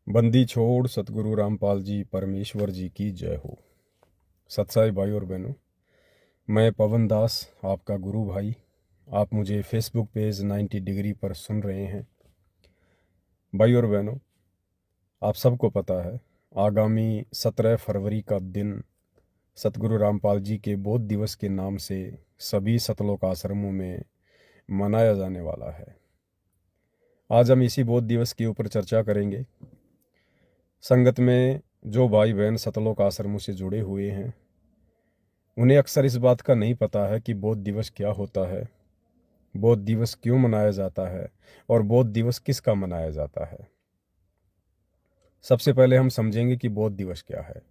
बंदी छोड़ सतगुरु रामपाल जी परमेश्वर जी की जय हो। सत्साई भाई और बहनों, मैं पवन दास आपका गुरु भाई। आप मुझे फेसबुक पेज 90 डिग्री पर सुन रहे हैं। भाई और बहनों, आप सबको पता है आगामी 17 फरवरी का दिन सतगुरु रामपाल जी के बोध दिवस के नाम से सभी सतलोक आश्रमों में मनाया जाने वाला है। आज हम इसी बोध दिवस के ऊपर चर्चा करेंगे। संगत में जो भाई बहन सतलोक आश्रमों से जुड़े हुए हैं उन्हें अक्सर इस बात का नहीं पता है कि बोध दिवस क्या होता है, बोध दिवस क्यों मनाया जाता है और बोध दिवस किसका मनाया जाता है। सबसे पहले हम समझेंगे कि बोध दिवस क्या है।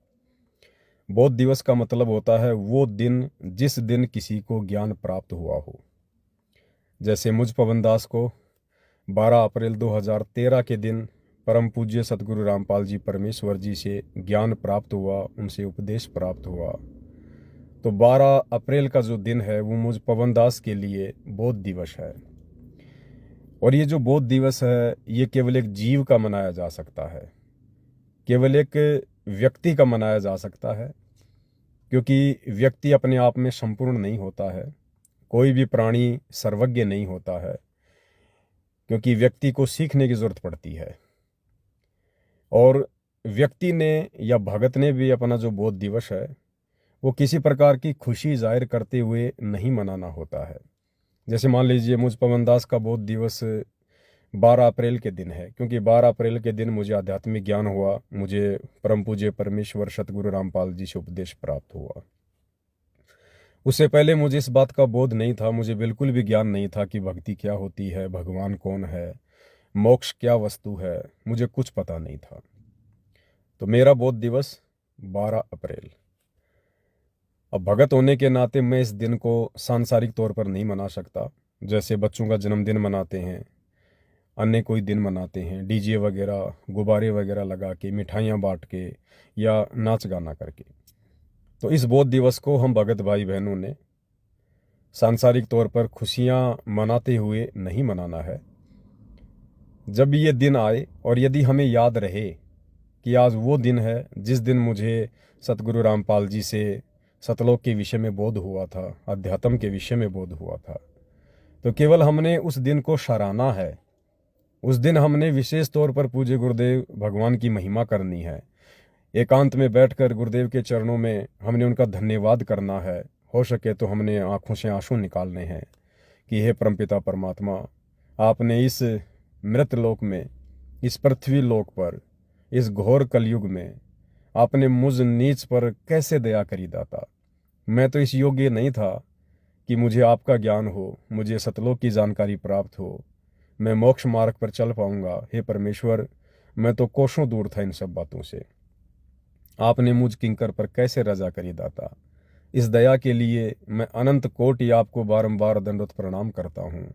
बोध दिवस का मतलब होता है वो दिन जिस दिन किसी को ज्ञान प्राप्त हुआ हो। जैसे मुझ पवन दास को 12 अप्रैल 2013 के दिन परम पूज्य सतगुरु रामपाल जी परमेश्वर जी से ज्ञान प्राप्त हुआ, उनसे उपदेश प्राप्त हुआ। तो 12 अप्रैल का जो दिन है वो मुझ पवन दास के लिए बोध दिवस है। और ये जो बोध दिवस है ये केवल एक जीव का मनाया जा सकता है, केवल एक व्यक्ति का मनाया जा सकता है, क्योंकि व्यक्ति अपने आप में संपूर्ण नहीं होता है। कोई भी प्राणी सर्वज्ञ नहीं होता है, क्योंकि व्यक्ति को सीखने की जरूरत पड़ती है। और व्यक्ति ने या भगत ने भी अपना जो बोध दिवस है वो किसी प्रकार की खुशी जाहिर करते हुए नहीं मनाना होता है। जैसे मान लीजिए मुझ पवन दास का बोध दिवस 12 अप्रैल के दिन है, क्योंकि 12 अप्रैल के दिन मुझे आध्यात्मिक ज्ञान हुआ, मुझे परम पूज्य परमेश्वर सतगुरु रामपाल जी से उपदेश प्राप्त हुआ। उससे पहले मुझे इस बात का बोध नहीं था, मुझे बिल्कुल भी ज्ञान नहीं था कि भक्ति क्या होती है, भगवान कौन है, मोक्ष क्या वस्तु है, मुझे कुछ पता नहीं था। तो मेरा बोध दिवस 12 अप्रैल। अब भगत होने के नाते मैं इस दिन को सांसारिक तौर पर नहीं मना सकता। जैसे बच्चों का जन्मदिन मनाते हैं, अन्य कोई दिन मनाते हैं, डीजे वगैरह गुब्बारे वगैरह लगा के, मिठाइयाँ बांट के या नाच गाना करके। तो इस बोध दिवस को हम भगत भाई बहनों ने सांसारिक तौर पर खुशियाँ मनाते हुए नहीं मनाना है। जब ये दिन आए और यदि हमें याद रहे कि आज वो दिन है जिस दिन मुझे सतगुरु रामपाल जी से सतलोक के विषय में बोध हुआ था, अध्यात्म के विषय में बोध हुआ था, तो केवल हमने उस दिन को सराहना है। उस दिन हमने विशेष तौर पर पूज्य गुरुदेव भगवान की महिमा करनी है। एकांत में बैठकर गुरुदेव के चरणों में हमने उनका धन्यवाद करना है। हो सके तो हमने आंखों से आंसू निकालने हैं कि हे परमपिता परमात्मा, आपने इस मृत लोक में, इस पृथ्वी लोक पर, इस घोर कलयुग में आपने मुझ नीच पर कैसे दया करी दाता। मैं तो इस योग्य नहीं था कि मुझे आपका ज्ञान हो, मुझे सतलोक की जानकारी प्राप्त हो, मैं मोक्ष मार्ग पर चल पाऊंगा। हे परमेश्वर, मैं तो कोसों दूर था इन सब बातों से। आपने मुझ किंकर पर कैसे रजा करी दाता। इस दया के लिए मैं अनंत कोटि आपको बारंबार दंडवत प्रणाम करता हूँ।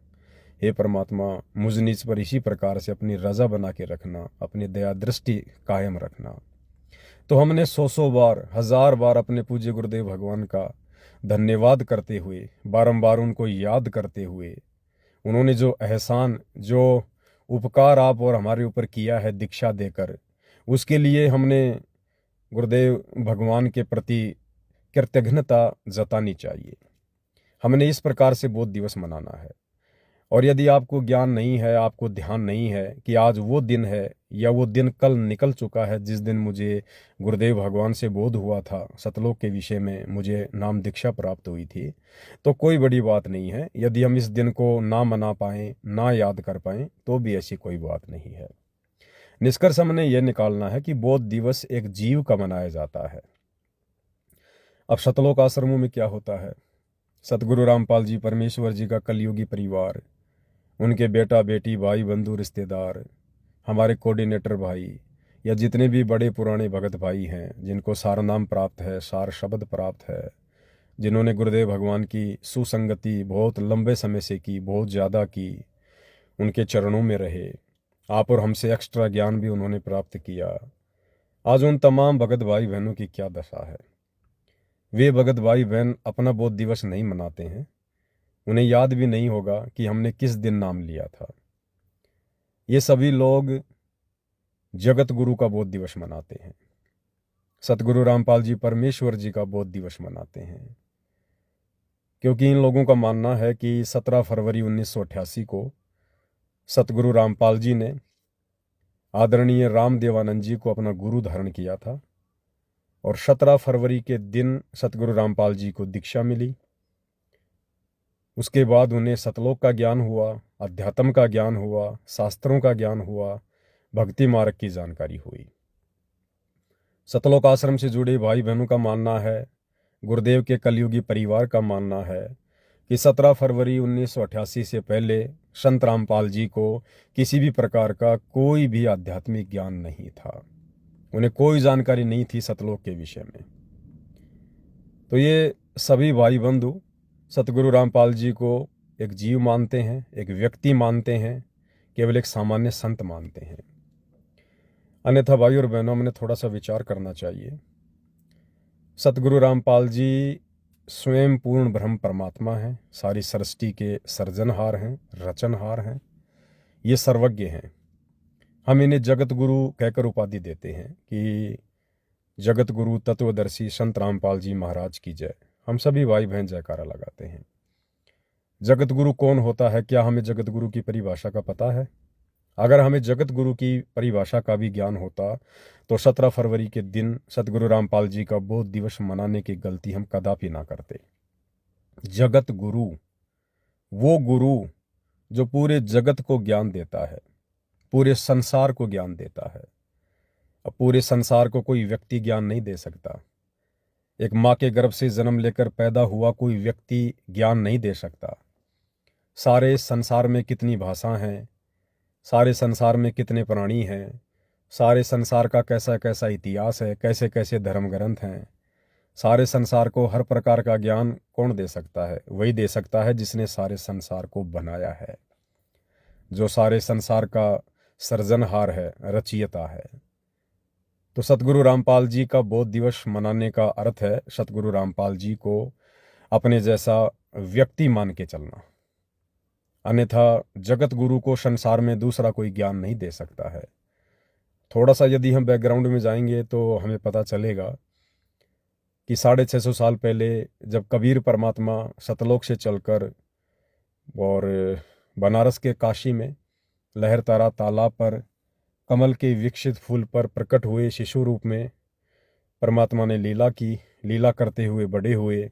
हे परमात्मा, मुझ नीच पर इसी प्रकार से अपनी रजा बना के रखना, अपनी दया दृष्टि कायम रखना। तो हमने सौ बार, हजार बार अपने पूज्य गुरुदेव भगवान का धन्यवाद करते हुए, बारंबार उनको याद करते हुए, उन्होंने जो एहसान, जो उपकार आप और हमारे ऊपर किया है दीक्षा देकर, उसके लिए हमने गुरुदेव भगवान के प्रति कृतज्ञता जतानी चाहिए। हमने इस प्रकार से बोध दिवस मनाना है। और यदि आपको ज्ञान नहीं है, आपको ध्यान नहीं है कि आज वो दिन है या वो दिन कल निकल चुका है जिस दिन मुझे गुरुदेव भगवान से बोध हुआ था, सतलोक के विषय में मुझे नाम दीक्षा प्राप्त हुई थी, तो कोई बड़ी बात नहीं है। यदि हम इस दिन को ना मना पाएं, ना याद कर पाएं, तो भी ऐसी कोई बात नहीं है। निष्कर्ष हमने यह निकालना है कि बोध दिवस एक जीव का मनाया जाता है। अब सतलोक आश्रमों में क्या होता है, सतगुरु रामपाल जी परमेश्वर जी का कलयुगी परिवार, उनके बेटा बेटी, भाई बंधु रिश्तेदार, हमारे कोऑर्डिनेटर भाई या जितने भी बड़े पुराने भगत भाई हैं जिनको सार नाम प्राप्त है, सार शब्द प्राप्त है, जिन्होंने गुरुदेव भगवान की सुसंगति बहुत लंबे समय से की, बहुत ज़्यादा की, उनके चरणों में रहे, आप और हमसे एक्स्ट्रा ज्ञान भी उन्होंने प्राप्त किया। आज उन तमाम भगत भाई बहनों की क्या दशा है। वे भगत भाई बहन अपना बोध दिवस नहीं मनाते हैं, उन्हें याद भी नहीं होगा कि हमने किस दिन नाम लिया था। ये सभी लोग जगत गुरु का बोध दिवस मनाते हैं, सतगुरु रामपाल जी परमेश्वर जी का बोध दिवस मनाते हैं। क्योंकि इन लोगों का मानना है कि 17 फरवरी 1988 को सतगुरु रामपाल जी ने आदरणीय रामदेवानंद जी को अपना गुरु धारण किया था और 17 फरवरी के दिन सतगुरु रामपाल जी को दीक्षा मिली। उसके बाद उन्हें सतलोक का ज्ञान हुआ, अध्यात्म का ज्ञान हुआ, शास्त्रों का ज्ञान हुआ, भक्ति मार्ग की जानकारी हुई। सतलोक आश्रम से जुड़े भाई बहनों का मानना है, गुरुदेव के कलयुगी परिवार का मानना है कि 17 फरवरी 1988 से पहले संत रामपाल जी को किसी भी प्रकार का कोई भी आध्यात्मिक ज्ञान नहीं था, उन्हें कोई जानकारी नहीं थी सतलोक के विषय में। तो ये सभी भाई बंधु सतगुरु रामपाल जी को एक जीव मानते हैं, एक व्यक्ति मानते हैं, केवल एक सामान्य संत मानते हैं। अन्यथा भाई और बहनों, हमने थोड़ा सा विचार करना चाहिए। सतगुरु रामपाल जी स्वयं पूर्ण ब्रह्म परमात्मा हैं, सारी सृष्टि के सर्जनहार हैं, रचनहार हैं, ये सर्वज्ञ हैं। हम इन्हें जगत गुरु कहकर उपाधि देते हैं कि जगत गुरु तत्वदर्शी संत रामपाल जी महाराज की जय। हम सभी भाई बहन जयकारा लगाते हैं। जगत गुरु कौन होता है? क्या हमें जगत गुरु की परिभाषा का पता है? अगर हमें जगत गुरु की परिभाषा का भी ज्ञान होता तो 17 फरवरी के दिन सतगुरु रामपाल जी का बोध दिवस मनाने की गलती हम कदापि ना करते। जगत गुरु वो गुरु जो पूरे जगत को ज्ञान देता है, पूरे संसार को ज्ञान देता है। अब पूरे संसार को कोई व्यक्ति ज्ञान नहीं दे सकता। एक माँ के गर्भ से जन्म लेकर पैदा हुआ कोई व्यक्ति ज्ञान नहीं दे सकता। सारे संसार में कितनी भाषा हैं, सारे संसार में कितने प्राणी हैं, सारे संसार का कैसा कैसा इतिहास है, कैसे कैसे धर्म ग्रंथ हैं, सारे संसार को हर प्रकार का ज्ञान कौन दे सकता है? वही दे सकता है जिसने सारे संसार को बनाया है, जो सारे संसार का सृजनहार है, रचयिता है। तो सतगुरु रामपाल जी का बोध दिवस मनाने का अर्थ है सतगुरु रामपाल जी को अपने जैसा व्यक्ति मान के चलना। अन्यथा जगत गुरु को संसार में दूसरा कोई ज्ञान नहीं दे सकता है। थोड़ा सा यदि हम बैकग्राउंड में जाएंगे तो हमें पता चलेगा कि 650 साल पहले जब कबीर परमात्मा सतलोक से चलकर और बनारस के काशी में लहरतारा तालाब पर कमल के विकसित फूल पर प्रकट हुए शिशु रूप में परमात्मा ने लीला की, लीला करते हुए बड़े हुए।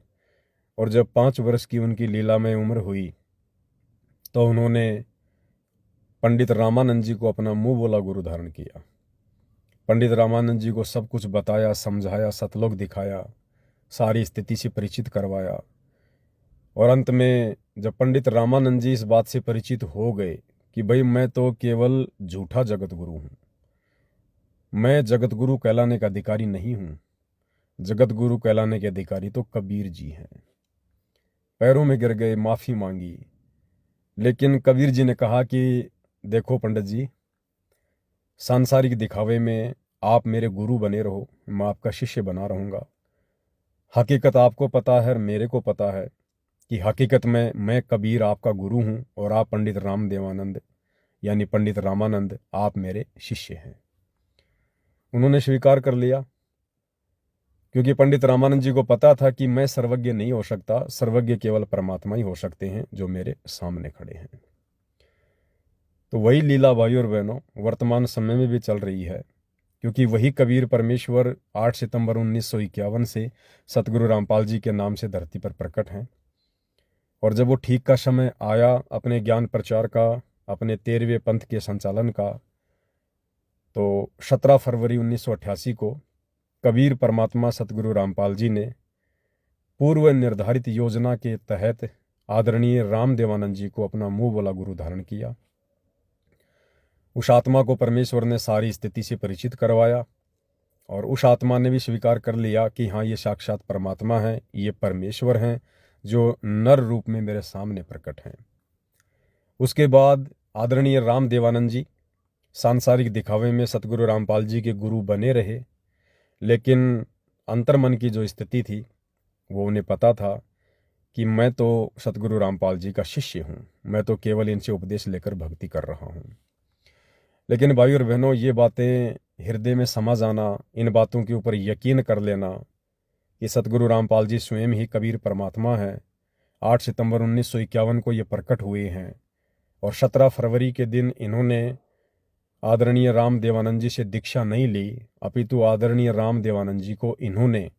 और जब 5 वर्ष की उनकी लीला में उम्र हुई तो उन्होंने पंडित रामानंद जी को अपना मुंह बोला गुरु धारण किया। पंडित रामानंद जी को सब कुछ बताया, समझाया, सतलोक दिखाया, सारी स्थिति से परिचित करवाया। और अंत में जब पंडित रामानंद जी इस बात से परिचित हो गए कि भाई मैं तो केवल झूठा जगत गुरु हूँ, मैं जगत गुरु कहलाने का अधिकारी नहीं हूँ, जगत गुरु कहलाने के अधिकारी तो कबीर जी हैं। पैरों में गिर गए, माफ़ी मांगी। लेकिन कबीर जी ने कहा कि देखो पंडित जी, सांसारिक दिखावे में आप मेरे गुरु बने रहो, मैं आपका शिष्य बना रहूँगा। हकीकत आपको पता है और मेरे को पता है कि हकीकत में मैं कबीर आपका गुरु हूँ और आप पंडित रामदेवानंद यानी पंडित रामानंद आप मेरे शिष्य हैं। उन्होंने स्वीकार कर लिया, क्योंकि पंडित रामानंद जी को पता था कि मैं सर्वज्ञ नहीं हो सकता, सर्वज्ञ केवल परमात्मा ही हो सकते हैं जो मेरे सामने खड़े हैं। तो वही लीला भाई और बहनों वर्तमान समय में भी चल रही है, क्योंकि वही कबीर परमेश्वर 8 सितंबर 1951 से सतगुरु रामपाल जी के नाम से धरती पर प्रकट हैं। और जब वो ठीक का समय आया अपने ज्ञान प्रचार का, अपने 13वें पंथ के संचालन का, तो 17 फरवरी 1988 को कबीर परमात्मा सतगुरु रामपाल जी ने पूर्व निर्धारित योजना के तहत आदरणीय रामदेवानंद जी को अपना मुंह बोला गुरु धारण किया। उस आत्मा को परमेश्वर ने सारी स्थिति से परिचित करवाया और उस आत्मा ने भी स्वीकार कर लिया कि हाँ, ये साक्षात परमात्मा है, ये परमेश्वर हैं जो नर रूप में मेरे सामने प्रकट हैं। उसके बाद आदरणीय रामदेवानंद जी सांसारिक दिखावे में सतगुरु रामपाल जी के गुरु बने रहे, लेकिन अंतर्मन की जो स्थिति थी वो उन्हें पता था कि मैं तो सतगुरु रामपाल जी का शिष्य हूँ, मैं तो केवल इनसे उपदेश लेकर भक्ति कर रहा हूँ। लेकिन भाई और बहनों, ये बातें हृदय में समा जाना, इन बातों के ऊपर यकीन कर लेना कि सतगुरु रामपाल जी स्वयं ही कबीर परमात्मा है, 8 सितंबर 1951 को ये प्रकट हुए हैं और 17 फरवरी के दिन इन्होंने आदरणीय राम देवानंद जी से दीक्षा नहीं ली, अपितु आदरणीय राम देवानंद जी को इन्होंने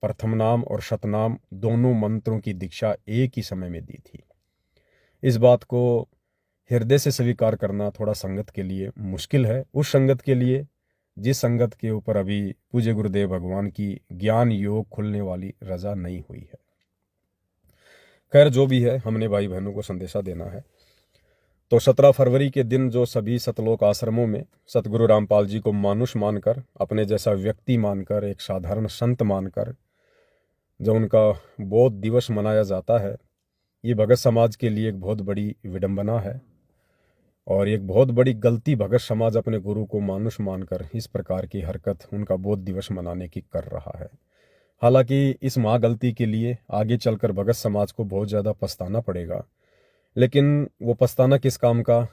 प्रथम नाम और शतनाम दोनों मंत्रों की दीक्षा एक ही समय में दी थी। इस बात को हृदय से स्वीकार करना थोड़ा संगत के लिए मुश्किल है, उस संगत के लिए जिस संगत के ऊपर अभी पूज्य गुरुदेव भगवान की ज्ञान योग खुलने वाली रजा नहीं हुई है। खैर, जो भी है, हमने भाई बहनों को संदेशा देना है। तो 17 फरवरी के दिन जो सभी सतलोक आश्रमों में सतगुरु रामपाल जी को मानुष मानकर, अपने जैसा व्यक्ति मानकर, एक साधारण संत मानकर जो उनका बोध दिवस मनाया जाता है, ये भगत समाज के लिए एक बहुत बड़ी विडंबना है और एक बहुत बड़ी गलती भगत समाज अपने गुरु को मानुष मानकर इस प्रकार की हरकत उनका बोध दिवस मनाने की कर रहा है। हालांकि इस महागलती के लिए आगे चलकर भगत समाज को बहुत ज़्यादा पछताना पड़ेगा, लेकिन वो पछताना किस काम का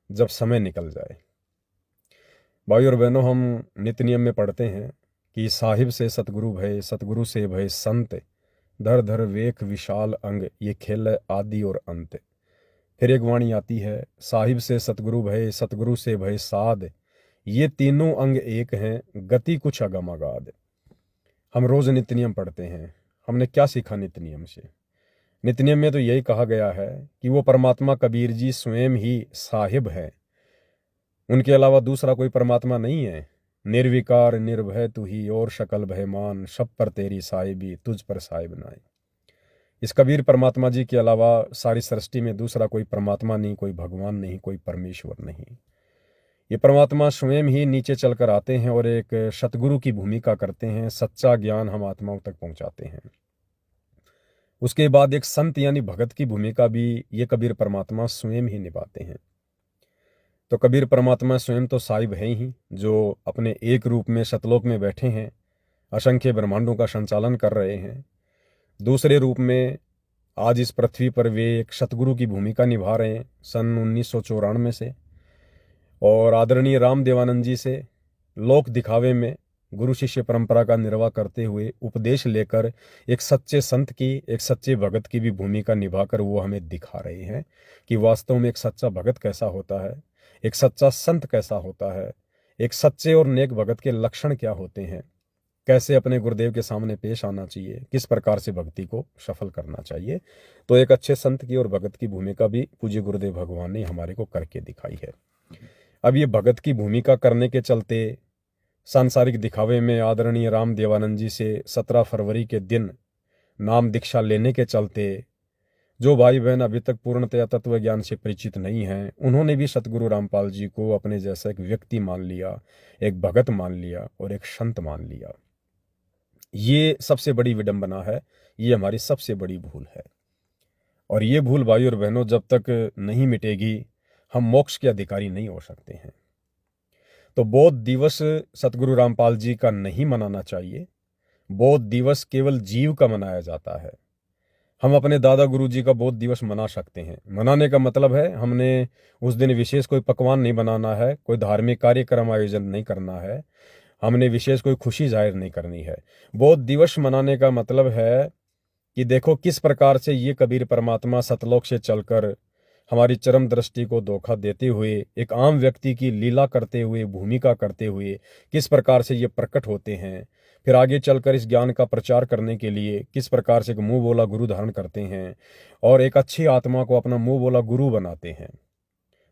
जब समय निकल जाए। भाई और बहनों, हम नित्य नियम में पढ़ते हैं कि साहिब से सतगुरु भय, सतगुरु से भय संत, धर धर वेख विशाल अंग, ये खेल है आदि और अंत। फिर एक वाणी आती है, साहिब से सतगुरु भय, सतगुरु से भय साध, ये तीनों अंग एक हैं, गति कुछ अगम अगाध। हम रोज नित्य नियम पढ़ते हैं, हमने क्या सीखा नित्य नियम से? नित्य नियम में तो यही कहा गया है कि वो परमात्मा कबीर जी स्वयं ही साहिब है, उनके अलावा दूसरा कोई परमात्मा नहीं है। निर्विकार निर्भय तू ही और शकल भयमान, सब पर तेरी साहिबी तुझ पर साहिब नाय। इस कबीर परमात्मा जी के अलावा सारी सृष्टि में दूसरा कोई परमात्मा नहीं, कोई भगवान नहीं, कोई परमेश्वर नहीं। ये परमात्मा स्वयं ही नीचे चलकर आते हैं और एक सतगुरु की भूमिका करते हैं, सच्चा ज्ञान हम आत्माओं तक पहुंचाते हैं। उसके बाद एक संत यानी भगत की भूमिका भी ये कबीर परमात्मा स्वयं ही निभाते हैं। तो कबीर परमात्मा स्वयं तो साहिब हैं ही, जो अपने एक रूप में सतलोक में बैठे हैं, असंख्य ब्रह्मांडों का संचालन कर रहे हैं। दूसरे रूप में आज इस पृथ्वी पर वे एक सतगुरु की भूमिका निभा रहे हैं सन 1994 से, और आदरणीय राम देवानंद जी से लोक दिखावे में गुरु शिष्य परंपरा का निर्वाह करते हुए उपदेश लेकर एक सच्चे संत की, एक सच्चे भगत की भी भूमिका निभाकर वो हमें दिखा रहे हैं कि वास्तव में एक सच्चा भगत कैसा होता है, एक सच्चा संत कैसा होता है, एक सच्चे और नेक भगत के लक्षण क्या होते हैं, कैसे अपने गुरुदेव के सामने पेश आना चाहिए, किस प्रकार से भक्ति को सफल करना चाहिए। तो एक अच्छे संत की और भगत की भूमिका भी पूज्य गुरुदेव भगवान ने हमारे को करके दिखाई है। अब ये भगत की भूमिका करने के चलते सांसारिक दिखावे में आदरणीय राम देवानंद जी से 17 फरवरी के दिन नाम दीक्षा लेने के चलते जो भाई बहन अभी तक पूर्णतया तत्व ज्ञान से परिचित नहीं हैं, उन्होंने भी सतगुरु रामपाल जी को अपने जैसा एक व्यक्ति मान लिया, एक भगत मान लिया और एक संत मान लिया। ये सबसे बड़ी विडंबना है, ये हमारी सबसे बड़ी भूल है। और ये भूल भाई और बहनों जब तक नहीं मिटेगी, हम मोक्ष के अधिकारी नहीं हो सकते हैं। तो बोध दिवस सतगुरु रामपाल जी का नहीं मनाना चाहिए। बोध दिवस केवल जीव का मनाया जाता है। हम अपने दादा गुरु जी का बोध दिवस मना सकते हैं। मनाने का मतलब है हमने उस दिन विशेष कोई पकवान नहीं बनाना है, कोई धार्मिक कार्यक्रम आयोजन नहीं करना है, हमने विशेष कोई खुशी जाहिर नहीं करनी है। बोध दिवस मनाने का मतलब है कि देखो किस प्रकार से ये कबीर परमात्मा सतलोक से चलकर हमारी चरम दृष्टि को धोखा देते हुए, एक आम व्यक्ति की लीला करते हुए, भूमिका करते हुए किस प्रकार से ये प्रकट होते हैं, फिर आगे चलकर इस ज्ञान का प्रचार करने के लिए किस प्रकार से एक मुंह बोला गुरु धारण करते हैं और एक अच्छी आत्मा को अपना मुंह बोला गुरु बनाते हैं।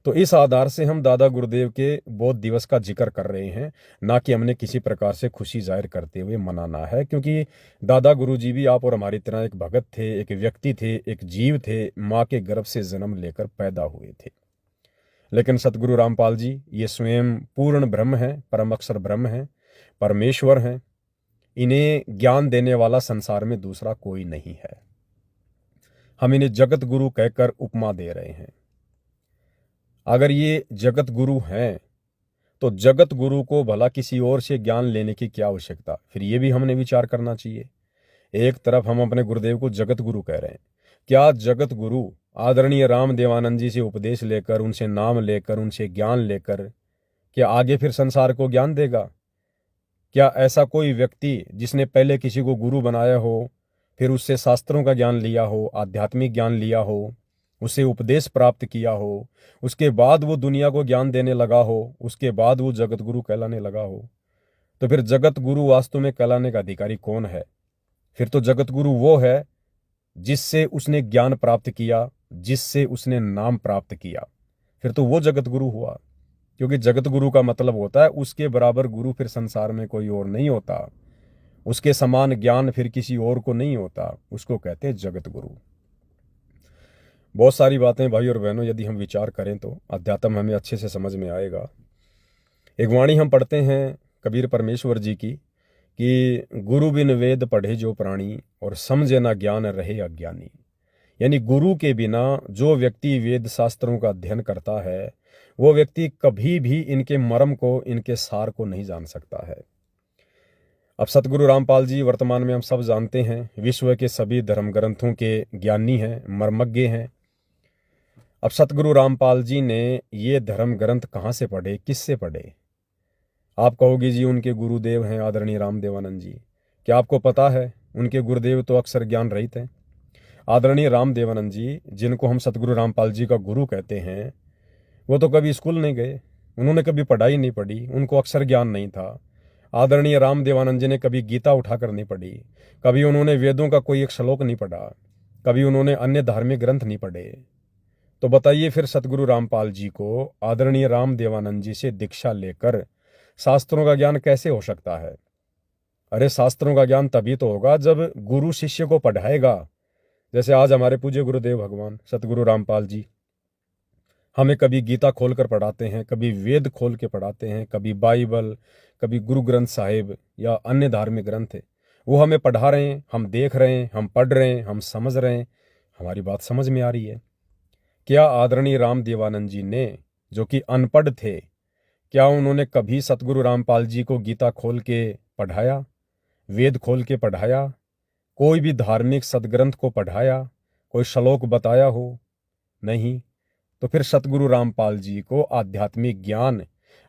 तो इस आधार से हम दादा गुरुदेव के बोध दिवस का जिक्र कर रहे हैं, ना कि हमने किसी प्रकार से खुशी जाहिर करते हुए मनाना है, क्योंकि दादा गुरु जी भी आप और हमारी तरह एक भगत थे, एक व्यक्ति थे, एक जीव थे, माँ के गर्भ से जन्म लेकर पैदा हुए थे। लेकिन सतगुरु रामपाल जी ये स्वयं पूर्ण ब्रह्म हैं, परम अक्षर ब्रह्म हैं, परमेश्वर हैं। इन्हें ज्ञान देने वाला संसार में दूसरा कोई नहीं है। हम इन्हें जगत गुरु कहकर उपमा दे रहे हैं। अगर ये जगत गुरु हैं तो जगत गुरु को भला किसी और से ज्ञान लेने की क्या आवश्यकता? फिर ये भी हमने विचार करना चाहिए। एक तरफ हम अपने गुरुदेव को जगत गुरु कह रहे हैं, क्या जगत गुरु आदरणीय राम देवानंद जी से उपदेश लेकर, उनसे नाम लेकर, उनसे ज्ञान लेकर क्या आगे फिर संसार को ज्ञान देगा? क्या ऐसा कोई व्यक्ति जिसने पहले किसी को गुरु बनाया हो, फिर उससे शास्त्रों का ज्ञान लिया हो, आध्यात्मिक ज्ञान लिया हो, उसे उपदेश प्राप्त किया हो, उसके बाद वो दुनिया को ज्ञान देने लगा हो, उसके बाद वो जगत गुरु कहलाने लगा हो, तो फिर जगत गुरु वास्तव में कहलाने का अधिकारी कौन है? फिर तो जगत गुरु वो है जिससे उसने ज्ञान प्राप्त किया, जिससे उसने नाम प्राप्त किया, फिर तो वो जगत गुरु हुआ। क्योंकि जगत गुरु का मतलब होता है उसके बराबर गुरु फिर संसार में कोई और नहीं होता, उसके समान ज्ञान फिर किसी और को नहीं होता, उसको कहते हैं जगत गुरु। बहुत सारी बातें भाई और बहनों यदि हम विचार करें तो अध्यात्म हमें अच्छे से समझ में आएगा। एक वाणी हम पढ़ते हैं कबीर परमेश्वर जी की कि गुरु बिन वेद पढ़े जो प्राणी और समझे ना ज्ञान रहे अज्ञानी। यानी गुरु के बिना जो व्यक्ति वेद शास्त्रों का अध्ययन करता है वो व्यक्ति कभी भी इनके मर्म को, इनके सार को नहीं जान सकता है। अब सतगुरु रामपाल जी वर्तमान में हम सब जानते हैं विश्व के सभी धर्म ग्रंथों के ज्ञानी हैं, मर्मज्ञ हैं। अब सतगुरु रामपाल जी ने ये धर्म ग्रंथ कहाँ से पढ़े, किससे पढ़े? आप कहोगे जी उनके गुरुदेव हैं आदरणीय रामदेवानंद जी। क्या आपको पता है उनके गुरुदेव तो अक्सर ज्ञान रहित हैं। आदरणीय रामदेवानंद जी जिनको हम सतगुरु रामपाल जी का गुरु कहते हैं, वो तो कभी स्कूल नहीं गए, उन्होंने कभी पढ़ाई नहीं पढ़ी, उनको अक्षर ज्ञान नहीं था। आदरणीय रामदेवानंद जी ने कभी गीता उठाकर नहीं पढ़ी, कभी उन्होंने वेदों का कोई एक श्लोक नहीं पढ़ा, कभी उन्होंने अन्य धार्मिक ग्रंथ नहीं पढ़े। तो बताइए फिर सतगुरु रामपाल जी को आदरणीय रामदेवानंद जी से दीक्षा लेकर शास्त्रों का ज्ञान कैसे हो सकता है? अरे शास्त्रों का ज्ञान तभी तो होगा जब गुरु शिष्य को पढ़ाएगा। जैसे आज हमारे पूज्य गुरुदेव भगवान सतगुरु रामपाल जी हमें कभी गीता खोलकर पढ़ाते हैं, कभी वेद खोल के पढ़ाते हैं, कभी बाइबल, कभी गुरु ग्रंथ साहिब या अन्य धार्मिक ग्रंथ है, वो हमें पढ़ा रहे हैं, हम देख रहे हैं, हम पढ़ रहे हैं, हम समझ रहे हैं, हमारी बात समझ में आ रही है। क्या आदरणीय रामदेवानंद जी ने जो कि अनपढ़ थे, क्या उन्होंने कभी सतगुरु रामपाल जी को गीता खोल के पढ़ाया, वेद खोल के पढ़ाया, कोई भी धार्मिक सदग्रंथ को पढ़ाया, कोई श्लोक बताया हो? नहीं। तो फिर सतगुरु रामपाल जी को आध्यात्मिक ज्ञान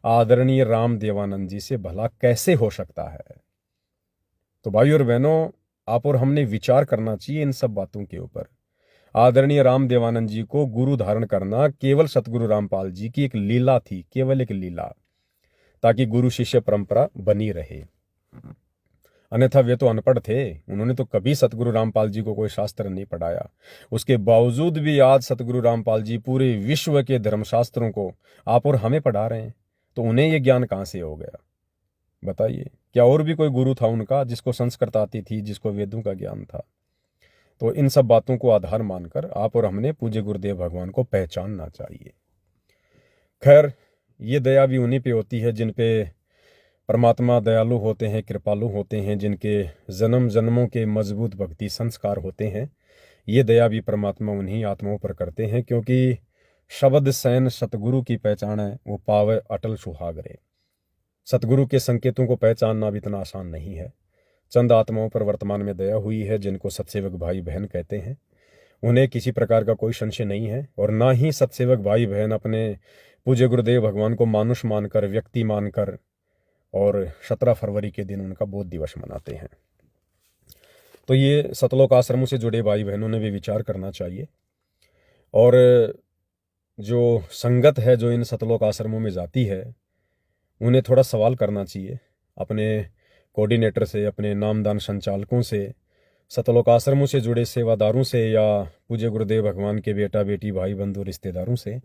आदरणीय रामदेवानंद जी से भला कैसे हो सकता है? तो भाई और बहनों, आप और हमने विचार करना चाहिए इन सब बातों के ऊपर। आदरणीय रामदेवानंद जी को गुरु धारण करना केवल सतगुरु रामपाल जी की एक लीला थी, केवल एक लीला, ताकि गुरु शिष्य परंपरा बनी रहे। अन्यथा वे तो अनपढ़ थे, उन्होंने तो कभी सतगुरु रामपाल जी को कोई शास्त्र नहीं पढ़ाया। उसके बावजूद भी आज सतगुरु रामपाल जी पूरे विश्व के धर्मशास्त्रों को आप और हमें पढ़ा रहे हैं, तो उन्हें ये ज्ञान कहाँ से हो गया? बताइए, क्या और भी कोई गुरु था उनका जिसको संस्कृत आती थी, जिसको वेदों का ज्ञान था? तो इन सब बातों को आधार मानकर आप और हमने पूज्य गुरुदेव भगवान को पहचानना चाहिए। खैर, ये दया भी उन्हीं पे होती है जिन पे परमात्मा दयालु होते हैं, कृपालु होते हैं, जिनके जन्म जन्मों के मजबूत भक्ति संस्कार होते हैं। ये दया भी परमात्मा उन्हीं आत्माओं पर करते हैं, क्योंकि शब्द सैन सतगुरु की पहचान है, वो पावे अटल सुहागरे। सतगुरु के संकेतों को पहचानना भी इतना आसान नहीं है। चंद आत्माओं पर वर्तमान में दया हुई है जिनको सत्सेवक भाई बहन कहते हैं। उन्हें किसी प्रकार का कोई संशय नहीं है, और ना ही सत्सेवक भाई बहन अपने पूज्य गुरुदेव भगवान को मानुष मानकर, व्यक्ति मानकर, और 17 फरवरी के दिन उनका बोध दिवस मनाते हैं। तो ये सतलोक आश्रमों से जुड़े भाई बहनों ने भी विचार करना चाहिए, और जो संगत है जो इन सतलोक आश्रमों में जाती है उन्हें थोड़ा सवाल करना चाहिए अपने कोऑर्डिनेटर से, अपने नामदान संचालकों से, सतलोक आश्रमों से जुड़े सेवादारों से, या पूज्य गुरुदेव भगवान के बेटा बेटी भाई बंधु रिश्तेदारों से।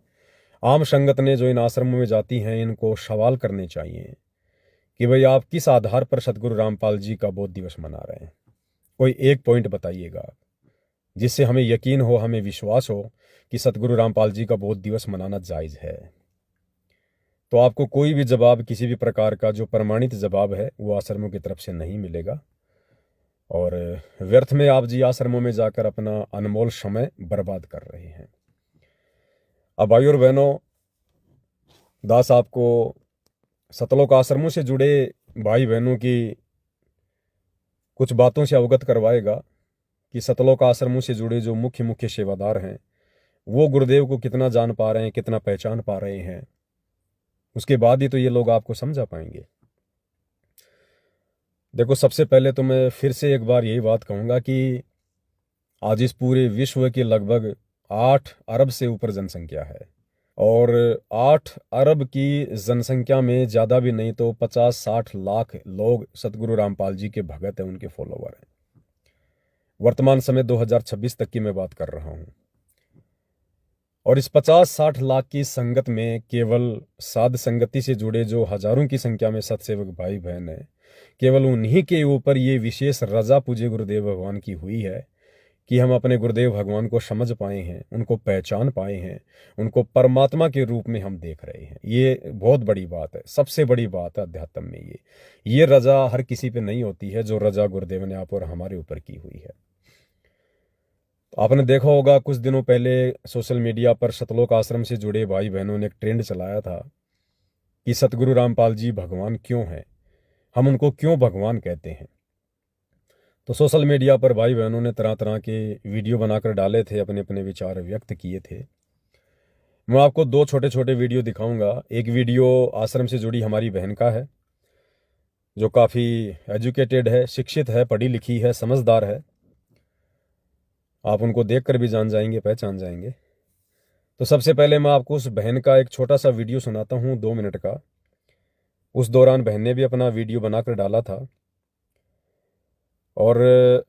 आम संगत ने जो इन आश्रमों में जाती हैं इनको सवाल करने चाहिए कि भाई आप किस आधार पर सतगुरु रामपाल जी का बोध दिवस मना रहे हैं। कोई एक पॉइंट बताइएगा जिससे हमें यकीन हो, हमें विश्वास हो कि सतगुरु रामपाल जी का बोध दिवस मनाना जायज़ है। तो आपको कोई भी जवाब, किसी भी प्रकार का जो प्रमाणित जवाब है, वो आश्रमों की तरफ से नहीं मिलेगा, और व्यर्थ में आप जी आश्रमों में जाकर अपना अनमोल समय बर्बाद कर रहे हैं। अब भाई और बहनों, दास आपको सतलोक आश्रमों से जुड़े भाई बहनों की कुछ बातों से अवगत करवाएगा कि सतलोक आश्रमों से जुड़े जो मुख्य मुख्य सेवादार हैं वो गुरुदेव को कितना जान पा रहे हैं, कितना पहचान पा रहे हैं। उसके बाद ही तो ये लोग आपको समझा पाएंगे। देखो, सबसे पहले तो मैं फिर से एक बार यही बात कहूँगा कि आज इस पूरे विश्व की लगभग 8 अरब से ऊपर जनसंख्या है, और 8 अरब की जनसंख्या में ज़्यादा भी नहीं तो 50-60 लाख लोग सतगुरु रामपाल जी के भगत हैं, उनके फॉलोवर हैं। वर्तमान समय 2026 तक की मैं बात कर रहा हूँ, और इस 50-60 लाख की संगत में केवल साध संगति से जुड़े जो हजारों की संख्या में सतसेवक भाई बहन हैं, केवल उन्हीं के ऊपर ये विशेष रजा पूज्य गुरुदेव भगवान की हुई है कि हम अपने गुरुदेव भगवान को समझ पाए हैं, उनको पहचान पाए हैं, उनको परमात्मा के रूप में हम देख रहे हैं। ये बहुत बड़ी बात है, सबसे बड़ी बात है अध्यात्म में। ये रजा हर किसी पे नहीं होती है जो रजा गुरुदेव ने आप और हमारे ऊपर की हुई है। आपने देखा होगा कुछ दिनों पहले सोशल मीडिया पर सतलोक आश्रम से जुड़े भाई बहनों ने एक ट्रेंड चलाया था कि सतगुरु रामपाल जी भगवान क्यों हैं, हम उनको क्यों भगवान कहते हैं। तो सोशल मीडिया पर भाई बहनों ने तरह तरह के वीडियो बनाकर डाले थे, अपने अपने विचार व्यक्त किए थे। मैं आपको 2 छोटे छोटे वीडियो दिखाऊंगा। एक वीडियो आश्रम से जुड़ी हमारी बहन का है जो काफ़ी एजुकेटेड है, शिक्षित है, पढ़ी लिखी है, समझदार है। आप उनको देखकर भी जान जाएंगे, पहचान जाएंगे। तो सबसे पहले मैं आपको उस बहन का एक छोटा सा वीडियो सुनाता हूँ, 2 मिनट का। उस दौरान बहन ने भी अपना वीडियो बनाकर डाला था, और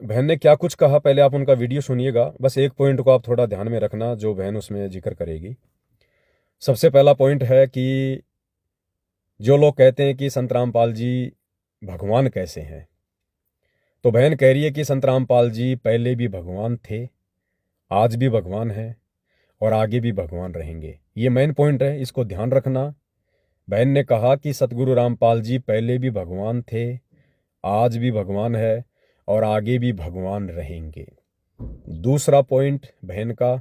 बहन ने क्या कुछ कहा पहले आप उनका वीडियो सुनिएगा। बस एक पॉइंट को आप थोड़ा ध्यान में रखना जो बहन उसमें जिक्र करेगी। सबसे पहला पॉइंट है कि जो लोग कहते हैं कि संत रामपाल जी भगवान कैसे हैं, तो बहन कह रही है कि संत रामपाल जी पहले भी भगवान थे, आज भी भगवान हैं, और आगे भी भगवान रहेंगे। ये मेन पॉइंट है, इसको ध्यान रखना। बहन ने कहा कि सतगुरु रामपाल जी पहले भी भगवान थे, आज भी भगवान है, और आगे भी भगवान रहेंगे। दूसरा पॉइंट बहन का,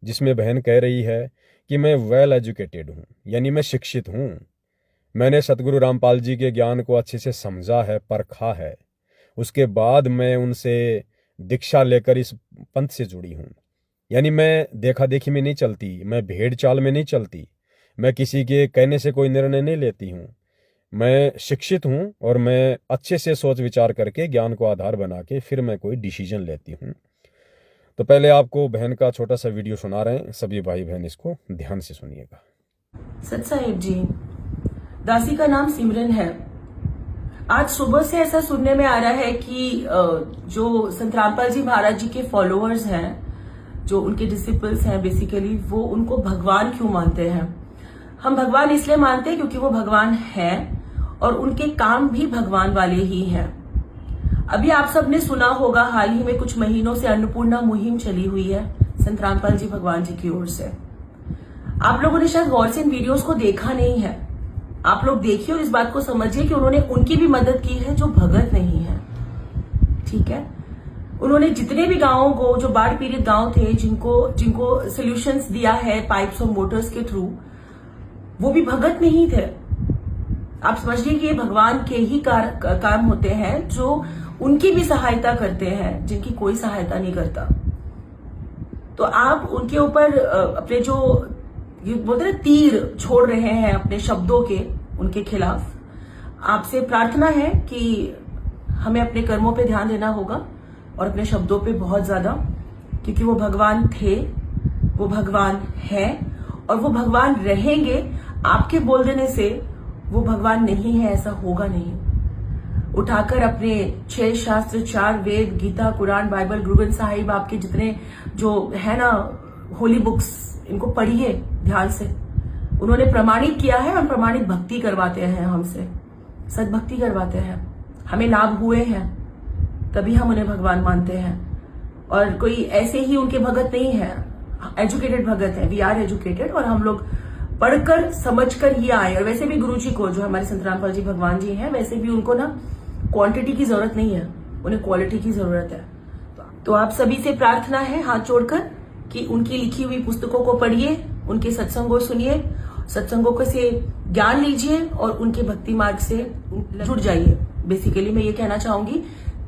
जिसमें बहन कह रही है कि मैं वेल एजुकेटेड हूँ, यानी मैं शिक्षित हूँ, मैंने सतगुरु रामपाल जी के ज्ञान को अच्छे से समझा है, परखा है, उसके बाद मैं उनसे दीक्षा लेकर इस पंथ से जुड़ी हूँ। यानी मैं देखा देखी में नहीं चलती, मैं भेड़ चाल में नहीं चलती, मैं किसी के कहने से कोई निर्णय नहीं लेती हूँ। मैं शिक्षित हूँ और मैं अच्छे से सोच विचार करके ज्ञान को आधार बना के फिर मैं कोई डिसीजन लेती हूँ। तो पहले आपको बहन का छोटा सा वीडियो सुना रहे हैं, सभी भाई बहन इसको ध्यान से सुनिएगा। सत साहिब जी, दासी का नाम सिमरन है। आज सुबह से ऐसा सुनने में आ रहा है कि जो संत रामपाल जी महाराज जी के फॉलोअर्स हैं, जो उनके डिसिपल्स हैं बेसिकली, वो उनको भगवान क्यों मानते हैं। हम भगवान इसलिए मानते हैं क्योंकि वो भगवान हैं और उनके काम भी भगवान वाले ही हैं। अभी आप सबने सुना होगा, हाल ही में कुछ महीनों से अन्नपूर्णा मुहिम चली हुई है संत रामपाल जी भगवान जी की ओर से। आप लोगों ने शायद गौर से इन वीडियोस को देखा नहीं है। आप लोग देखिए और इस बात को समझिए कि उन्होंने उनकी भी मदद की है जो भगत नहीं है। ठीक है, उन्होंने जितने भी गांवों को, जो बाढ़ पीड़ित गांव थे, जिनको सोल्यूशंस दिया है पाइप्स और मोटर्स के थ्रू, वो भी भगत नहीं थे। आप समझिए कि ये भगवान के ही काम होते हैं जो उनकी भी सहायता करते हैं, जिनकी कोई सहायता नहीं करता। तो आप उनके ऊपर अपने जो ये बोलते हैं तीर छोड़ रहे हैं अपने शब्दों के, उनके खिलाफ। आपसे प्रार्थना है कि हमें अपने कर्मों पे ध्यान देना होगा और अपने शब्दों पे बहुत ज्यादा, क्योंकि वो भगवान थे, वो भगवान है और वो भगवान रहेंगे। आपके बोल देने से वो भगवान नहीं है ऐसा होगा नहीं। उठाकर अपने 6 शास्त्र, 4 वेद, गीता, कुरान, बाइबल, गुरु ग्रंथ साहिब, आपके जितने जो है ना होली बुक्स, इनको पढ़िए ध्यान से। उन्होंने प्रमाणित किया है और प्रमाणित भक्ति करवाते हैं हमसे, सद्भक्ति करवाते हैं, हमें लाभ हुए हैं, तभी हम उन्हें भगवान मानते हैं। और कोई ऐसे ही उनके भगत नहीं है, एजुकेटेड भगत है। वी आर एजुकेटेड और हम लोग पढ़कर समझकर ही आए। और वैसे भी गुरुजी को, जो हमारे संत रामपाल जी भगवान जी हैं, वैसे भी उनको ना क्वांटिटी की जरूरत नहीं है, उन्हें क्वालिटी की जरूरत है। तो आप सभी से प्रार्थना है हाथ जोड़कर कि उनकी लिखी हुई पुस्तकों को पढ़िए, उनके सत्संगों सुनिए, सत्संगों से ज्ञान लीजिए और उनके भक्ति मार्ग से जुड़ जाइए। बेसिकली मैं ये कहना चाहूंगी,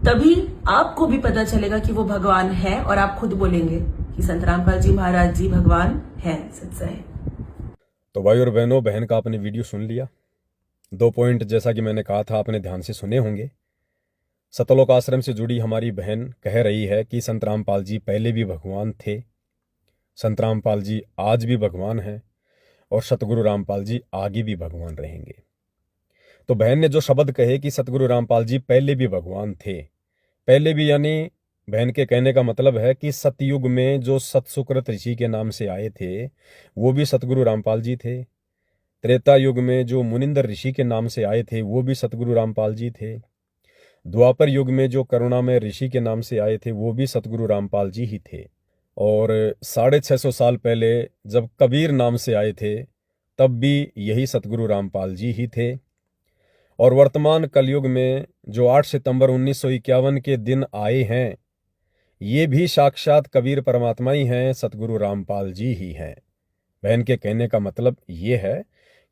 तभी आपको भी पता चलेगा कि वो भगवान है और आप खुद बोलेंगे कि संत रामपाल जी महाराज जी भगवान है। सत्य है। तो भाई और बहनों, बहन का आपने वीडियो सुन लिया। 2 पॉइंट जैसा कि मैंने कहा था आपने ध्यान से सुने होंगे। सतलोक आश्रम से जुड़ी हमारी बहन कह रही है कि संत रामपाल जी पहले भी भगवान थे, संत रामपाल जी आज भी भगवान हैं और सतगुरु रामपाल जी आगे भी भगवान रहेंगे। तो बहन ने जो शब्द कहे कि सतगुरु रामपाल जी पहले भी भगवान थे, पहले भी यानी बहन के कहने का मतलब है कि सतयुग में जो सतसुकृत ऋषि के नाम से आए थे वो भी सतगुरु रामपाल जी थे। त्रेता युग में जो मुनिंदर ऋषि के नाम से आए थे वो भी सतगुरु रामपाल जी थे। द्वापर युग में जो करुणामय ऋषि के नाम से आए थे वो भी सतगुरु रामपाल जी ही थे। और 650 साल पहले जब कबीर नाम से आए थे तब भी यही सतगुरु रामपाल जी ही थे। और वर्तमान कलयुग में जो 8 सितंबर 1951 के दिन आए हैं ये भी साक्षात कबीर परमात्मा ही हैं, सतगुरु रामपाल जी ही हैं। बहन के कहने का मतलब ये है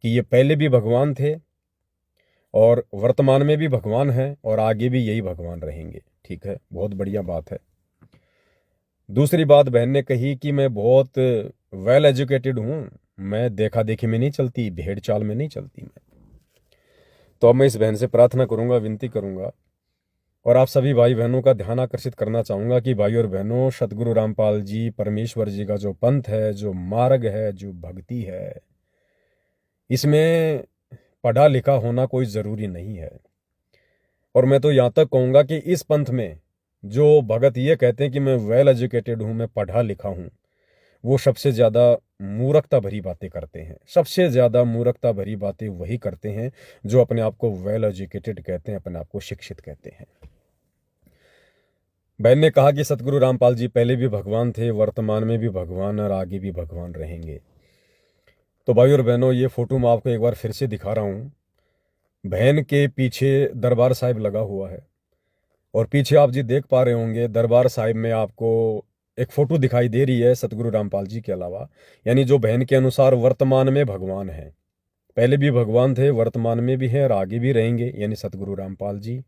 कि ये पहले भी भगवान थे और वर्तमान में भी भगवान हैं और आगे भी यही भगवान रहेंगे। ठीक है, बहुत बढ़िया बात है। दूसरी बात बहन ने कही कि मैं बहुत वेल एजुकेटेड हूं, मैं देखा देखी में नहीं चलती, भेड़ चाल में नहीं चलती मैं। तो अब मैं इस बहन से प्रार्थना करूंगा, विनती करूंगा और आप सभी भाई बहनों का ध्यान आकर्षित करना चाहूंगा कि भाई और बहनों, सतगुरु रामपाल जी परमेश्वर जी का जो पंथ है, जो मार्ग है, जो भक्ति है, इसमें पढ़ा लिखा होना कोई ज़रूरी नहीं है। और मैं तो यहाँ तक कहूँगा कि इस पंथ में जो भगत ये कहते हैं कि मैं वेल एजुकेटेड हूँ, मैं पढ़ा लिखा हूँ, वो सबसे ज़्यादा मूर्खता भरी बातें करते हैं। सबसे ज़्यादा मूर्खता भरी बातें वही करते हैं जो अपने आप को वेल एजुकेटेड कहते हैं, अपने आप को शिक्षित कहते हैं। बहन ने कहा कि सतगुरु रामपाल जी पहले भी भगवान थे, वर्तमान में भी भगवान और आगे भी भगवान रहेंगे। तो भाई और बहनों, ये फोटो मैं आपको एक बार फिर से दिखा रहा हूँ। बहन के पीछे दरबार साहिब लगा हुआ है और पीछे आप जी देख पा रहे होंगे दरबार साहिब में आपको एक फोटो दिखाई दे रही है सतगुरु रामपाल जी के अलावा, यानी जो बहन के अनुसार वर्तमान में भगवान है। पहले भी भगवान थे, वर्तमान में भी हैं और आगे भी रहेंगे, यानी सतगुरु रामपाल जी।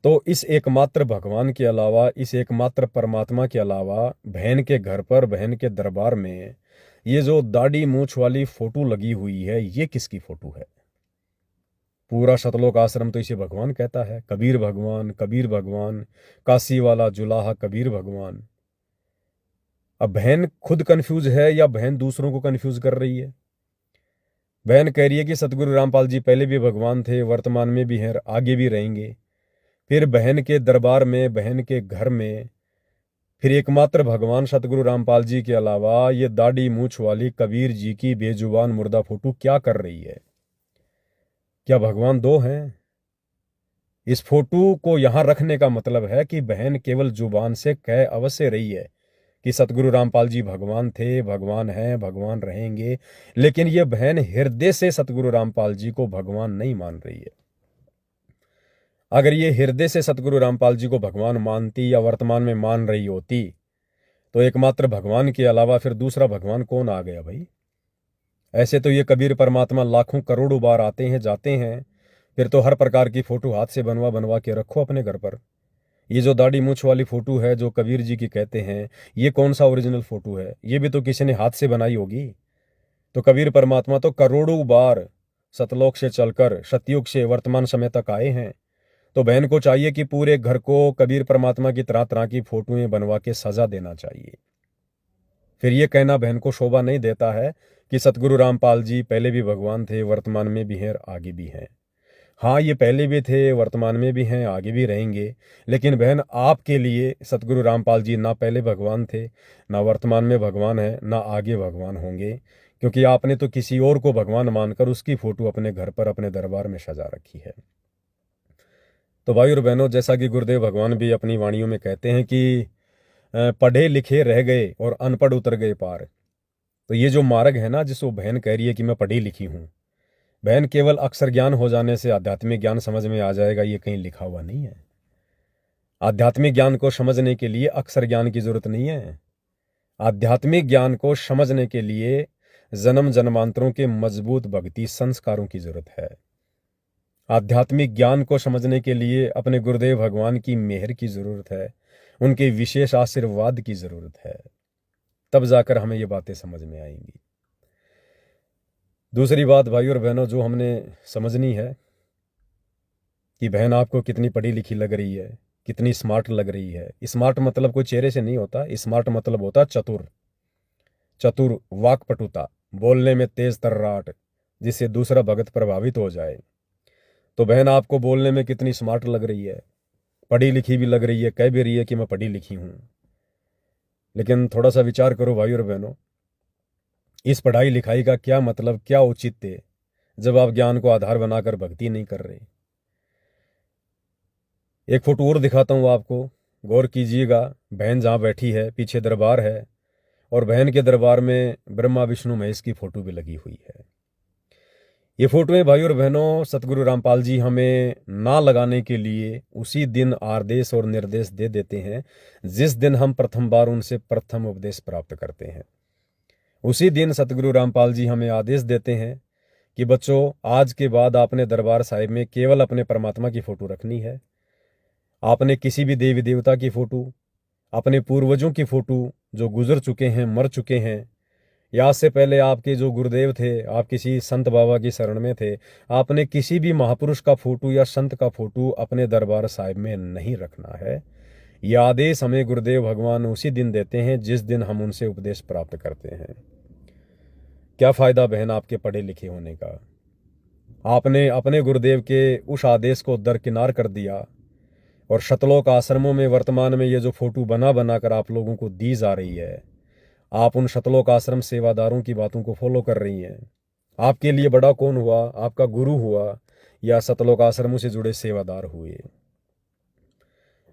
तो इस एकमात्र भगवान के अलावा, इस एकमात्र परमात्मा के अलावा बहन के घर पर, बहन के दरबार में ये जो दाढ़ी मूछ वाली फोटो लगी हुई है, ये किसकी फोटो है? पूरा सतलोक आश्रम तो इसे भगवान कहता है, कबीर भगवान, कबीर भगवान, काशी वाला जुलाहा कबीर भगवान। अब बहन खुद कंफ्यूज है या बहन दूसरों को कंफ्यूज कर रही है? बहन कह रही है कि सतगुरु रामपाल जी पहले भी भगवान थे, वर्तमान में भी हैं, आगे भी रहेंगे। फिर बहन के दरबार में, बहन के घर में फिर एकमात्र भगवान सतगुरु रामपाल जी के अलावा ये दाढ़ी मूछ वाली कबीर जी की बेजुबान मुर्दा फोटो क्या कर रही है? क्या भगवान दो हैं? इस फोटो को यहां रखने का मतलब है कि बहन केवल जुबान से कह अवश्य रही है कि सतगुरु रामपाल जी भगवान थे, भगवान हैं, भगवान रहेंगे, लेकिन ये बहन हृदय से सतगुरु रामपाल जी को भगवान नहीं मान रही है। अगर ये हृदय से सतगुरु रामपाल जी को भगवान मानती या वर्तमान में मान रही होती तो एकमात्र भगवान के अलावा फिर दूसरा भगवान कौन आ गया भाई? ऐसे तो ये कबीर परमात्मा लाखों करोड़ों बार आते हैं, जाते हैं, फिर तो हर प्रकार की फोटो हाथ से बनवा बनवा के रखो अपने घर पर। ये जो दाढ़ी मूछ वाली फोटो है जो कबीर जी की कहते हैं, ये कौन सा ओरिजिनल फोटो है? ये भी तो किसी ने हाथ से बनाई होगी। तो कबीर परमात्मा तो करोड़ों बार सतलोक से चलकर सतयुग से वर्तमान समय तक आए हैं। तो बहन को चाहिए कि पूरे घर को कबीर परमात्मा की तरह तरह की फोटोएं बनवा के सजा देना चाहिए। फिर ये कहना बहन को शोभा नहीं देता है कि सतगुरु रामपाल जी पहले भी भगवान थे, वर्तमान में भी हैं और आगे भी हैं। हाँ, ये पहले भी थे, वर्तमान में भी हैं, आगे भी रहेंगे, लेकिन बहन आपके लिए सतगुरु रामपाल जी ना पहले भगवान थे, ना वर्तमान में भगवान है, ना आगे भगवान होंगे, क्योंकि आपने तो किसी और को भगवान मानकर उसकी फोटो अपने घर पर, अपने दरबार में सजा रखी है। तो भाई और बहनों, जैसा कि गुरुदेव भगवान भी अपनी वाणियों में कहते हैं कि पढ़े लिखे रह गए और अनपढ़ उतर गए पार। तो ये जो मार्ग है ना, जिसको बहन कह रही है कि मैं पढ़ी लिखी हूँ, बहन केवल अक्षर ज्ञान हो जाने से आध्यात्मिक ज्ञान समझ में आ जाएगा, ये कहीं लिखा हुआ नहीं है। आध्यात्मिक ज्ञान को समझने के लिए अक्षर ज्ञान की जरूरत नहीं है। आध्यात्मिक ज्ञान को समझने के लिए जन्म जन्मांतरों के मजबूत भक्ति संस्कारों की जरूरत है। आध्यात्मिक ज्ञान को समझने के लिए अपने गुरुदेव भगवान की मेहर की जरूरत है, उनके विशेष आशीर्वाद की जरूरत है। तब जाकर हमें ये बातें समझ में आएंगी। दूसरी बात भाई और बहनों जो हमने समझनी है कि बहन आपको कितनी पढ़ी लिखी लग रही है, कितनी स्मार्ट लग रही है। स्मार्ट मतलब कोई चेहरे से नहीं होता, स्मार्ट मतलब होता चतुर। चतुर, वाक्पटुता, बोलने में तेज तर्राट, जिससे दूसरा भगत प्रभावित हो जाए। तो बहन आपको बोलने में कितनी स्मार्ट लग रही है, पढ़ी लिखी भी लग रही है, कह भी रही है कि मैं पढ़ी लिखी हूं। लेकिन थोड़ा सा विचार करो भाई और बहनों, इस पढ़ाई लिखाई का क्या मतलब, क्या औचित्य जब आप ज्ञान को आधार बनाकर भक्ति नहीं कर रहे। एक फोटो और दिखाता हूं आपको, गौर कीजिएगा। बहन जहां बैठी है पीछे दरबार है, और बहन के दरबार में ब्रह्मा विष्णु महेश की फोटो भी लगी हुई है। ये फोटोएं भाई और बहनों सतगुरु रामपाल जी हमें ना लगाने के लिए उसी दिन आदेश और निर्देश दे देते हैं जिस दिन हम प्रथम बार उनसे प्रथम उपदेश प्राप्त करते हैं। उसी दिन सतगुरु रामपाल जी हमें आदेश देते हैं कि बच्चों, आज के बाद आपने दरबार साहिब में केवल अपने परमात्मा की फोटो रखनी है। आपने किसी भी देवी देवता की फोटो, अपने पूर्वजों की फोटो जो गुजर चुके हैं, मर चुके हैं, या आज से पहले आपके जो गुरुदेव थे, आप किसी संत बाबा की शरण में थे, आपने किसी भी महापुरुष का फोटो या संत का फोटो अपने दरबार साहिब में नहीं रखना है। यह आदेश हमें गुरुदेव भगवान उसी दिन देते हैं जिस दिन हम उनसे उपदेश प्राप्त करते हैं। क्या फायदा बहन आपके पढ़े लिखे होने का? आपने अपने गुरुदेव के उस आदेश को दरकिनार कर दिया, और शतलोक आश्रमों में वर्तमान में ये जो फोटो बना बनाकर आप लोगों को दी जा रही है, आप उन शतलोक आश्रम सेवादारों की बातों को फॉलो कर रही हैं। आपके लिए बड़ा कौन हुआ? आपका गुरु हुआ या शतलोक आश्रमों से जुड़े सेवादार हुए?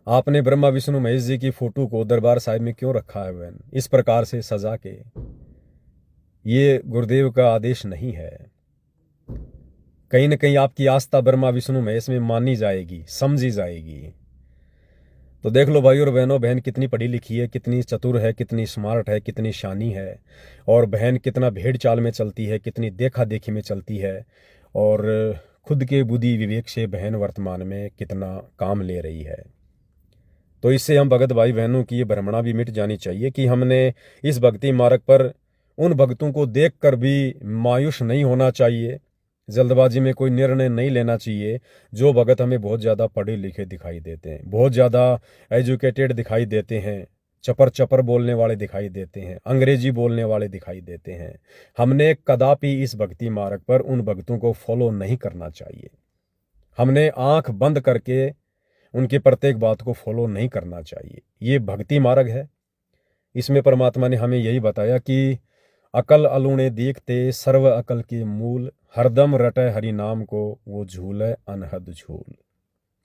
आपने ब्रह्मा विष्णु महेश जी की फोटो को दरबार साहिब में क्यों रखा है बहन, इस प्रकार से सजा के? ये गुरुदेव का आदेश नहीं है। कहीं ना कहीं आपकी आस्था ब्रह्मा विष्णु महेश में मानी जाएगी, समझी जाएगी। तो देख लो भाई और बहनों, बहन कितनी पढ़ी लिखी है, कितनी चतुर है, कितनी स्मार्ट है, कितनी शानी है, और बहन कितना भेड़ चाल में चलती है, कितनी देखा देखी में चलती है, और खुद के बुद्धि विवेक से बहन वर्तमान में कितना काम ले रही है। तो इससे हम भगत भाई बहनों की ये भ्रमणा भी मिट जानी चाहिए कि हमने इस भक्ति मार्ग पर उन भक्तों को देख कर भी मायूस नहीं होना चाहिए, जल्दबाजी में कोई निर्णय नहीं लेना चाहिए। जो भगत हमें बहुत ज़्यादा पढ़े लिखे दिखाई देते हैं, बहुत ज़्यादा एजुकेटेड दिखाई देते हैं, चपर चपर बोलने वाले दिखाई देते हैं, अंग्रेजी बोलने वाले दिखाई देते हैं, हमने कदापि इस भक्ति मार्ग पर उन भक्तों को फॉलो नहीं करना चाहिए। हमने आंख बंद करके उनकी प्रत्येक बात को फॉलो नहीं करना चाहिए। ये भक्ति मार्ग है। इसमें परमात्मा ने हमें यही बताया कि अकल अलूणे देखते सर्व अकल के मूल, हरदम रटे हरि नाम को वो झूल है अनहद झूल।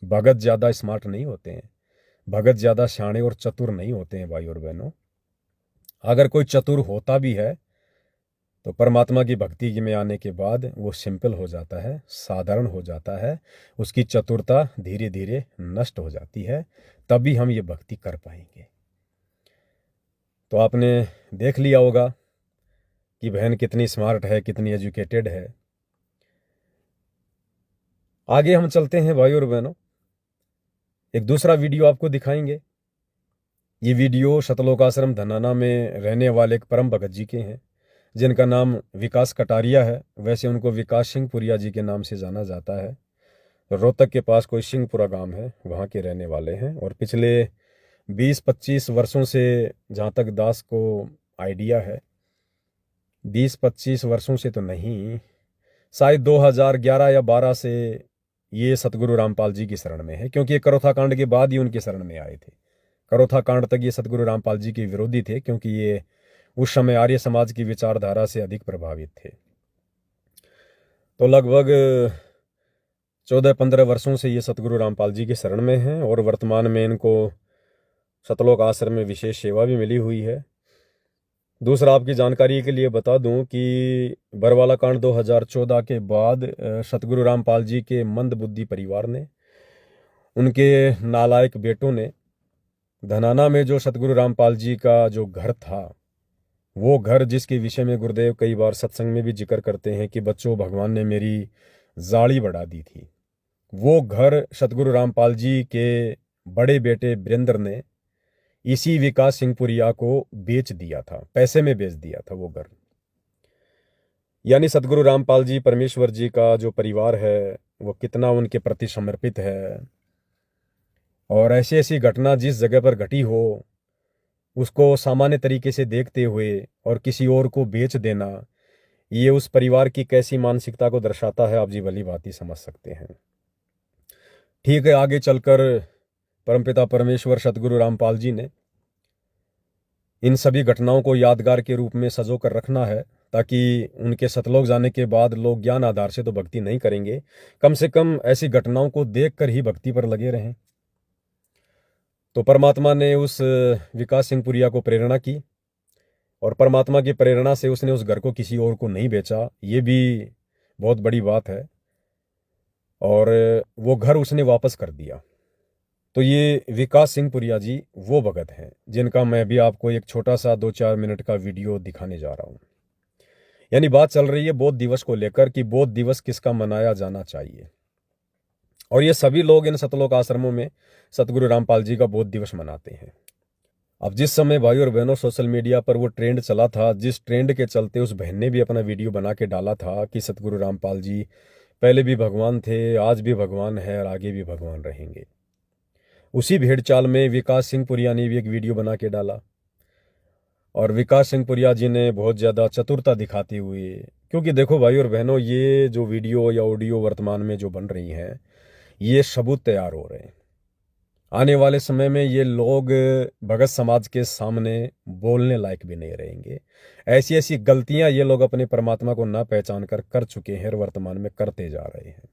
भगत ज्यादा स्मार्ट नहीं होते हैं, भगत ज्यादा शाणे और चतुर नहीं होते हैं भाई और बहनों। अगर कोई चतुर होता भी है तो परमात्मा की भक्ति में आने के बाद वो सिंपल हो जाता है, साधारण हो जाता है, उसकी चतुरता धीरे धीरे नष्ट हो जाती है, तभी हम ये भक्ति कर पाएंगे। तो आपने देख लिया होगा कि बहन कितनी स्मार्ट है, कितनी एजुकेटेड है। आगे हम चलते हैं भाई और बहनों, एक दूसरा वीडियो आपको दिखाएंगे। ये वीडियो शतलोक आश्रम धनाना में रहने वाले एक परम भगत जी के हैं जिनका नाम विकास कटारिया है। वैसे उनको विकास सिंहपुरिया जी के नाम से जाना जाता है। रोहतक के पास कोई सिंहपुरा गांव है, वहाँ के रहने वाले हैं, और पिछले 20-25 वर्षों से, जहाँ तक दास को आइडिया है, 20-25 वर्षों से तो नहीं, शायद 2011 या 12 से ये सतगुरु रामपाल जी की शरण में है, क्योंकि ये करोथा कांड के बाद ही उनकी शरण में आए थे। करोथा कांड तक ये सतगुरु रामपाल जी के विरोधी थे, क्योंकि ये उस समय आर्य समाज की विचारधारा से अधिक प्रभावित थे। तो लगभग 14-15 वर्षों से ये सतगुरु रामपाल जी के शरण में हैं, और वर्तमान में इनको शतलोक आश्रम में विशेष सेवा भी मिली हुई है। दूसरा आपकी जानकारी के लिए बता दूं कि बरवाला कांड 2014 के बाद सतगुरु रामपाल जी के मंद बुद्धि परिवार ने, उनके नालायक बेटों ने, धनाना में जो सतगुरु रामपाल जी का जो घर था, वो घर जिसके विषय में गुरुदेव कई बार सत्संग में भी जिक्र करते हैं कि बच्चों, भगवान ने मेरी जाड़ी बढ़ा दी थी, वो घर सतगुरु रामपाल जी के बड़े बेटे वीरेंद्र ने इसी विकास सिंहपुरिया को बेच दिया था, पैसे में बेच दिया था वो घर। यानी सतगुरु रामपाल जी परमेश्वर जी का जो परिवार है वो कितना उनके प्रति समर्पित है, और ऐसी ऐसी घटना जिस जगह पर घटी हो उसको सामान्य तरीके से देखते हुए और किसी और को बेच देना, ये उस परिवार की कैसी मानसिकता को दर्शाता है, आप जी भली भांति समझ सकते हैं। ठीक है, आगे चलकर परमपिता परमेश्वर सतगुरु रामपाल जी ने इन सभी घटनाओं को यादगार के रूप में सजो कर रखना है, ताकि उनके सतलोक जाने के बाद लोग ज्ञान आधार से तो भक्ति नहीं करेंगे, कम से कम ऐसी घटनाओं को देखकर ही भक्ति पर लगे रहें। तो परमात्मा ने उस विकास सिंह पुरिया को प्रेरणा की, और परमात्मा की प्रेरणा से उसने उस घर को किसी और को नहीं बेचा, ये भी बहुत बड़ी बात है, और वो घर उसने वापस कर दिया। तो ये विकास सिंह पुरिया जी वो भगत हैं जिनका मैं भी आपको एक छोटा सा 2-4 मिनट का वीडियो दिखाने जा रहा हूं। यानी बात चल रही है बौद्ध दिवस को लेकर कि बौद्ध दिवस किसका मनाया जाना चाहिए, और ये सभी लोग इन सतलोक आश्रमों में सतगुरु रामपाल जी का बौद्ध दिवस मनाते हैं। अब जिस समय भाई और बहनों सोशल मीडिया पर वो ट्रेंड चला था, जिस ट्रेंड के चलते उस बहन ने भी अपना वीडियो बना के डाला था कि सतगुरु रामपाल जी पहले भी भगवान थे, आज भी भगवान है और आगे भी भगवान रहेंगे, उसी भेड़ चाल में विकास सिंह पुरिया ने भी एक वीडियो बना के डाला। और विकास सिंह पुरिया जी ने बहुत ज़्यादा चतुरता दिखाते हुए, क्योंकि देखो भाई और बहनों, ये जो वीडियो या ऑडियो वर्तमान में जो बन रही हैं, ये सबूत तैयार हो रहे हैं। आने वाले समय में ये लोग भगत समाज के सामने बोलने लायक भी नहीं रहेंगे। ऐसी ऐसी गलतियां ये लोग अपने परमात्मा को ना पहचान कर चुके हैं और वर्तमान में करते जा रहे हैं।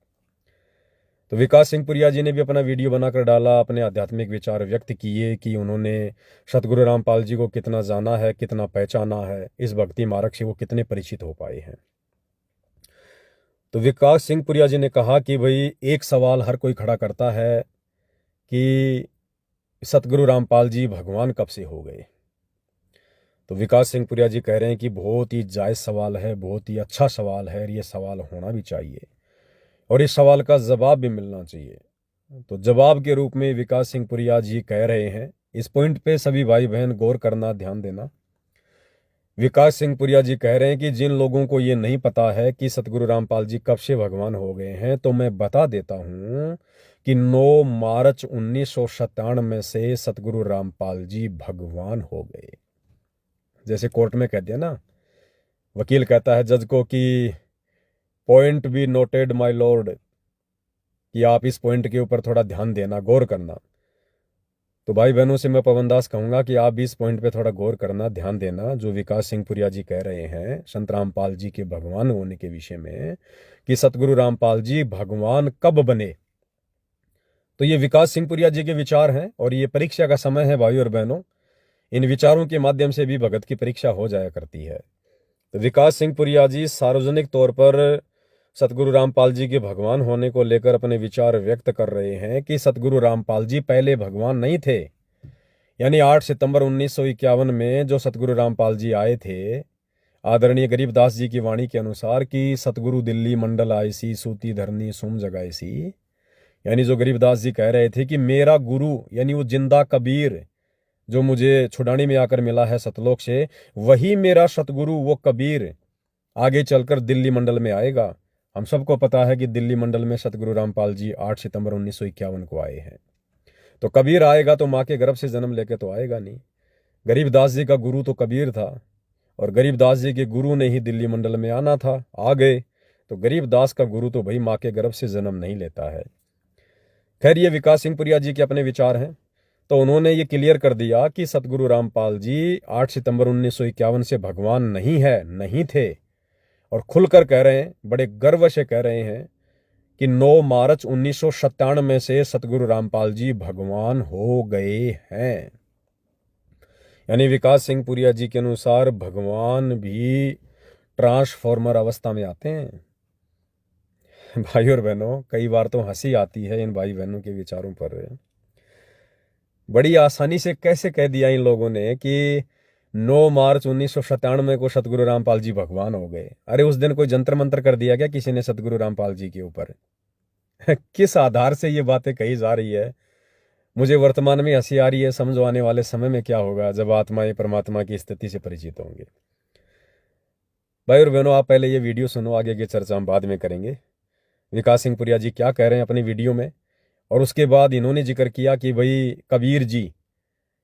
तो विकास सिंह पुरिया जी ने भी अपना वीडियो बनाकर डाला, अपने आध्यात्मिक विचार व्यक्त किए कि उन्होंने सतगुरु रामपाल जी को कितना जाना है, कितना पहचाना है, इस भक्ति मार्ग से वो कितने परिचित हो पाए हैं। तो विकास सिंह पुरिया जी ने कहा कि भाई एक सवाल हर कोई खड़ा करता है कि सतगुरु रामपाल जी भगवान कब से हो गए। तो विकास सिंह पुरिया जी कह रहे हैं कि बहुत ही जायज़ सवाल है, बहुत ही अच्छा सवाल है, और ये सवाल होना भी चाहिए और इस सवाल का जवाब भी मिलना चाहिए। तो जवाब के रूप में विकास सिंह पुरिया जी कह रहे हैं, इस पॉइंट पे सभी भाई बहन गौर करना, ध्यान देना। विकास सिंह पुरिया जी कह रहे हैं कि जिन लोगों को ये नहीं पता है कि सतगुरु रामपाल जी कब से भगवान हो गए हैं, तो मैं बता देता हूं कि 9 मार्च 1997 से सतगुरु रामपाल जी भगवान हो गए। जैसे कोर्ट में कह दिया ना, वकील कहता है जज को कि point be noted my Lord, कि आप इस पॉइंट के ऊपर थोड़ा ध्यान देना, गौर करना। तो भाई बहनों से मैं पवन दास कहूंगा कि आप भी इस पॉइंट पे थोड़ा गौर करना, ध्यान देना, जो विकास सिंह पुरिया जी कह रहे हैं संत रामपाल जी के भगवान होने के विषय में, कि सतगुरु रामपाल जी भगवान कब बने। तो ये विकास सिंह पुरिया जी के विचार हैं, और ये परीक्षा का समय है भाई और बहनों। इन विचारों के माध्यम से भी भगत की परीक्षा हो जाया करती है। तो विकास सिंह पुरिया जी सार्वजनिक तौर पर सतगुरु रामपाल जी के भगवान होने को लेकर अपने विचार व्यक्त कर रहे हैं कि सतगुरु रामपाल जी पहले भगवान नहीं थे। यानी 8 सितंबर 1951 में जो सतगुरु रामपाल जी आए थे, आदरणीय गरीबदास जी की वाणी के अनुसार कि सतगुरु दिल्ली मंडल आयसी, सूती धरनी सुम जगायसी, यानी जो गरीबदास जी कह रहे थे कि मेरा गुरु यानी वो जिंदा कबीर जो मुझे छुड़ाने में आकर मिला है सतलोक से, वही मेरा सतगुरु वो कबीर आगे चलकर दिल्ली मंडल में आएगा। हम सबको पता है कि दिल्ली मंडल में सतगुरु रामपाल जी 8 सितंबर 1951 को आए हैं। तो कबीर आएगा तो माँ के गर्भ से जन्म लेके तो आएगा नहीं। गरीबदास जी का गुरु तो कबीर था, और गरीबदास जी के गुरु ने ही दिल्ली मंडल में आना था, आ गए। तो गरीबदास का गुरु तो भाई माँ के गर्भ से जन्म नहीं लेता है। खैर, ये विकास सिंह पुरिया जी के अपने विचार हैं। तो उन्होंने ये क्लियर कर दिया कि सतगुरु रामपाल जी 8 सितंबर 1951 से भगवान नहीं है, नहीं थे, और खुलकर कह रहे हैं, बड़े गर्व से कह रहे हैं कि 9 मार्च 1997 से सतगुरु रामपाल जी भगवान हो गए हैं। यानी विकास सिंह पुरिया जी के अनुसार भगवान भी ट्रांसफॉर्मर अवस्था में आते हैं। भाई और बहनों, कई बार तो हंसी आती है इन भाई बहनों के विचारों पर। बड़ी आसानी से कैसे कह दिया इन लोगों ने कि 9 मार्च 1997 को सतगुरु रामपाल जी भगवान हो गए। अरे उस दिन कोई जंतर मंत्र कर दिया क्या किसी ने सतगुरु रामपाल जी के ऊपर? किस आधार से ये बातें कही जा रही है? मुझे वर्तमान में हंसी आ रही है, समझो आने वाले समय में क्या होगा जब आत्माएं परमात्मा की स्थिति से परिचित होंगे। भाई और बहनों, आप पहले ये वीडियो सुनो, आगे की चर्चा हम बाद में करेंगे। विकास सिंह पुरिया जी क्या कह रहे हैं अपनी वीडियो में, और उसके बाद इन्होंने जिक्र किया कि भाई कबीर जी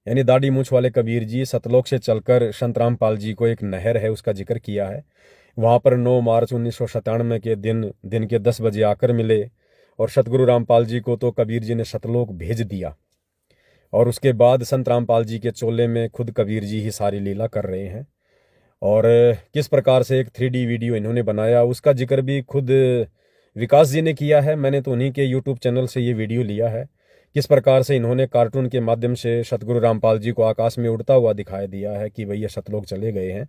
यानी दाढ़ी मूंछ वाले कबीर जी सतलोक से चलकर संत रामपाल जी को एक नहर है उसका जिक्र किया है। वहाँ पर 9 मार्च 1997 के दिन के 10 बजे आकर मिले, और सतगुरु रामपाल जी को तो कबीर जी ने सतलोक भेज दिया। और उसके बाद संत रामपाल जी के चोले में खुद कबीर जी ही सारी लीला कर रहे हैं। और किस प्रकार से एक 3D वीडियो इन्होंने बनाया उसका जिक्र भी खुद विकास जी ने किया है। मैंने तो उन्हीं के यूट्यूब चैनल से ये वीडियो लिया है। किस प्रकार से इन्होंने कार्टून के माध्यम से सतगुरु रामपाल जी को आकाश में उड़ता हुआ दिखाई दिया है कि भैया सतलोक चले गए हैं,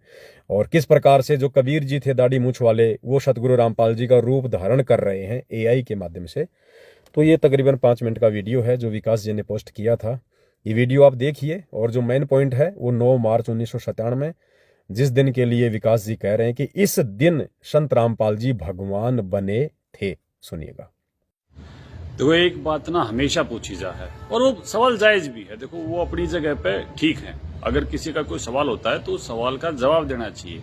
और किस प्रकार से जो कबीर जी थे दाढ़ी मूंछ वाले वो सतगुरु रामपाल जी का रूप धारण कर रहे हैं AI के माध्यम से। तो ये तकरीबन 5 मिनट का वीडियो है जो विकास जी ने पोस्ट किया था। ये वीडियो आप देखिए, और जो मेन पॉइंट है वो 9 मार्च 1997 जिस दिन के लिए विकास जी कह रहे हैं कि इस दिन संत रामपाल जी भगवान बने थे। सुनिएगा। देखो, एक बात ना हमेशा पूछी जा है, और वो सवाल जायज भी है। देखो, वो अपनी जगह पे ठीक है। अगर किसी का कोई सवाल होता है तो उस सवाल का जवाब देना चाहिए।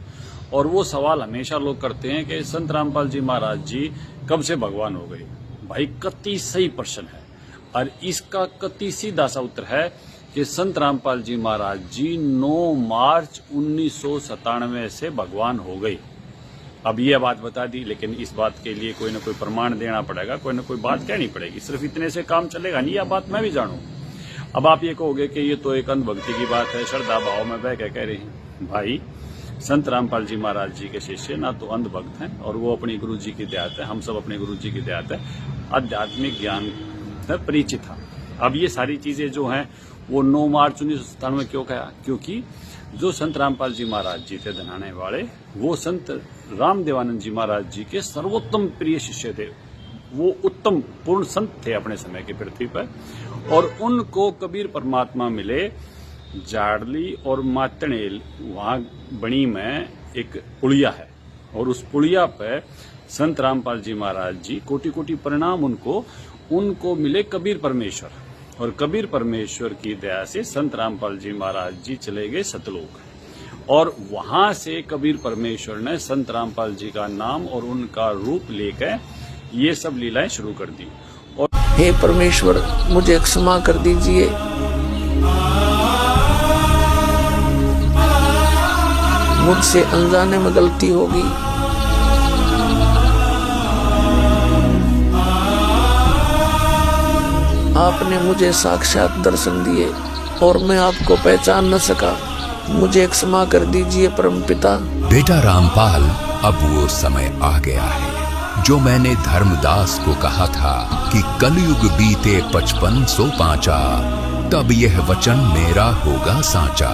और वो सवाल हमेशा लोग करते हैं कि संत रामपाल जी महाराज जी कब से भगवान हो गए। भाई, कतई सही प्रश्न है, और इसका कतई सीधा सा उत्तर है कि संत रामपाल जी महाराज जी 9 मार्च 1997 से भगवान हो गए। अब ये बात बता दी, लेकिन इस बात के लिए कोई ना कोई प्रमाण देना पड़ेगा, कोई ना कोई बात कहनी पड़ेगी। सिर्फ इतने से काम चलेगा नहीं, यह बात मैं भी जानूं। अब आप ये कहोगे कि ये तो एक अंधभक्ति की बात है, श्रद्धा भाव में बह के कह रही हैं। भाई, संत रामपाल जी महाराज जी के शिष्य ना तो अंधभक्त हैं, और वो अपनी गुरु जी की देहात है, हम सब अपने गुरु जी की देहात है, आध्यात्मिक ज्ञान से परिचित था। अब ये सारी चीजें जो हैं वो 9 मार्च 1997 में क्यों कहा? क्योंकि जो संत रामपाल जी महाराज जी थे धनाने वाले, वो संत रामदेवानंद जी महाराज जी के सर्वोत्तम प्रिय शिष्य थे। वो उत्तम पूर्ण संत थे अपने समय की पृथ्वी पर, और उनको कबीर परमात्मा मिले जाड़ली और मातणेल, वहां बणी में एक पुड़िया है, और उस पुड़िया पे संत रामपाल जी महाराज जी कोटि कोटि प्रणाम उनको मिले कबीर परमेश्वर, और कबीर परमेश्वर की दया से संत रामपाल जी महाराज जी चले गए सतलोक, और वहां से कबीर परमेश्वर ने संत रामपाल जी का नाम और उनका रूप लेकर ये सब लीलाएं शुरू कर दी। और हे परमेश्वर, मुझे क्षमा कर दीजिए, मुझसे अनजाने में गलती होगी। आपने मुझे साक्षात दर्शन दिए और मैं आपको पहचान न सका, मुझे क्षमा कर दीजिए परमपिता। बेटा रामपाल, अब वो समय आ गया है जो मैंने धर्मदास को कहा था कि कलयुग बीते 55 पांचा, तब यह वचन मेरा होगा साचा।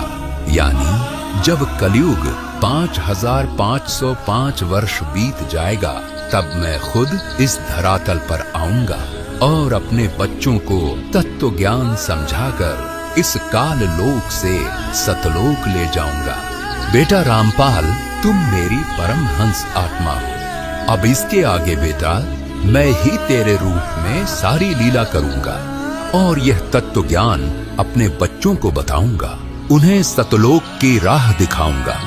यानी जब कलयुग 5505 वर्ष बीत जाएगा, तब मैं खुद इस धरातल पर आऊंगा और अपने बच्चों को तत्व ज्ञान समझाकर इस काल लोक से सतलोक ले जाऊंगा। बेटा रामपाल, तुम मेरी परमहंस आत्मा हो। अब इसके आगे बेटा मैं ही तेरे रूप में सारी लीला करूंगा, और यह तत्व ज्ञान अपने बच्चों को बताऊंगा, उन्हें सतलोक की राह दिखाऊंगा।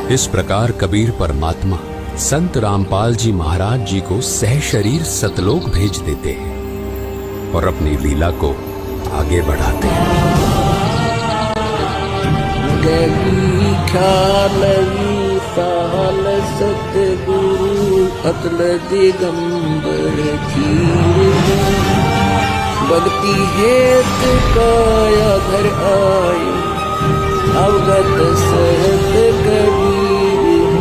इस प्रकार कबीर परमात्मा संत रामपाल जी महाराज जी को सह शरीर सतलोक भेज देते हैं और अपनी लीला को आगे बढ़ाते हैं। सतगुरु अतल दिगंबर भक्ति हेत काया घर आए, अवगत सहत कबीर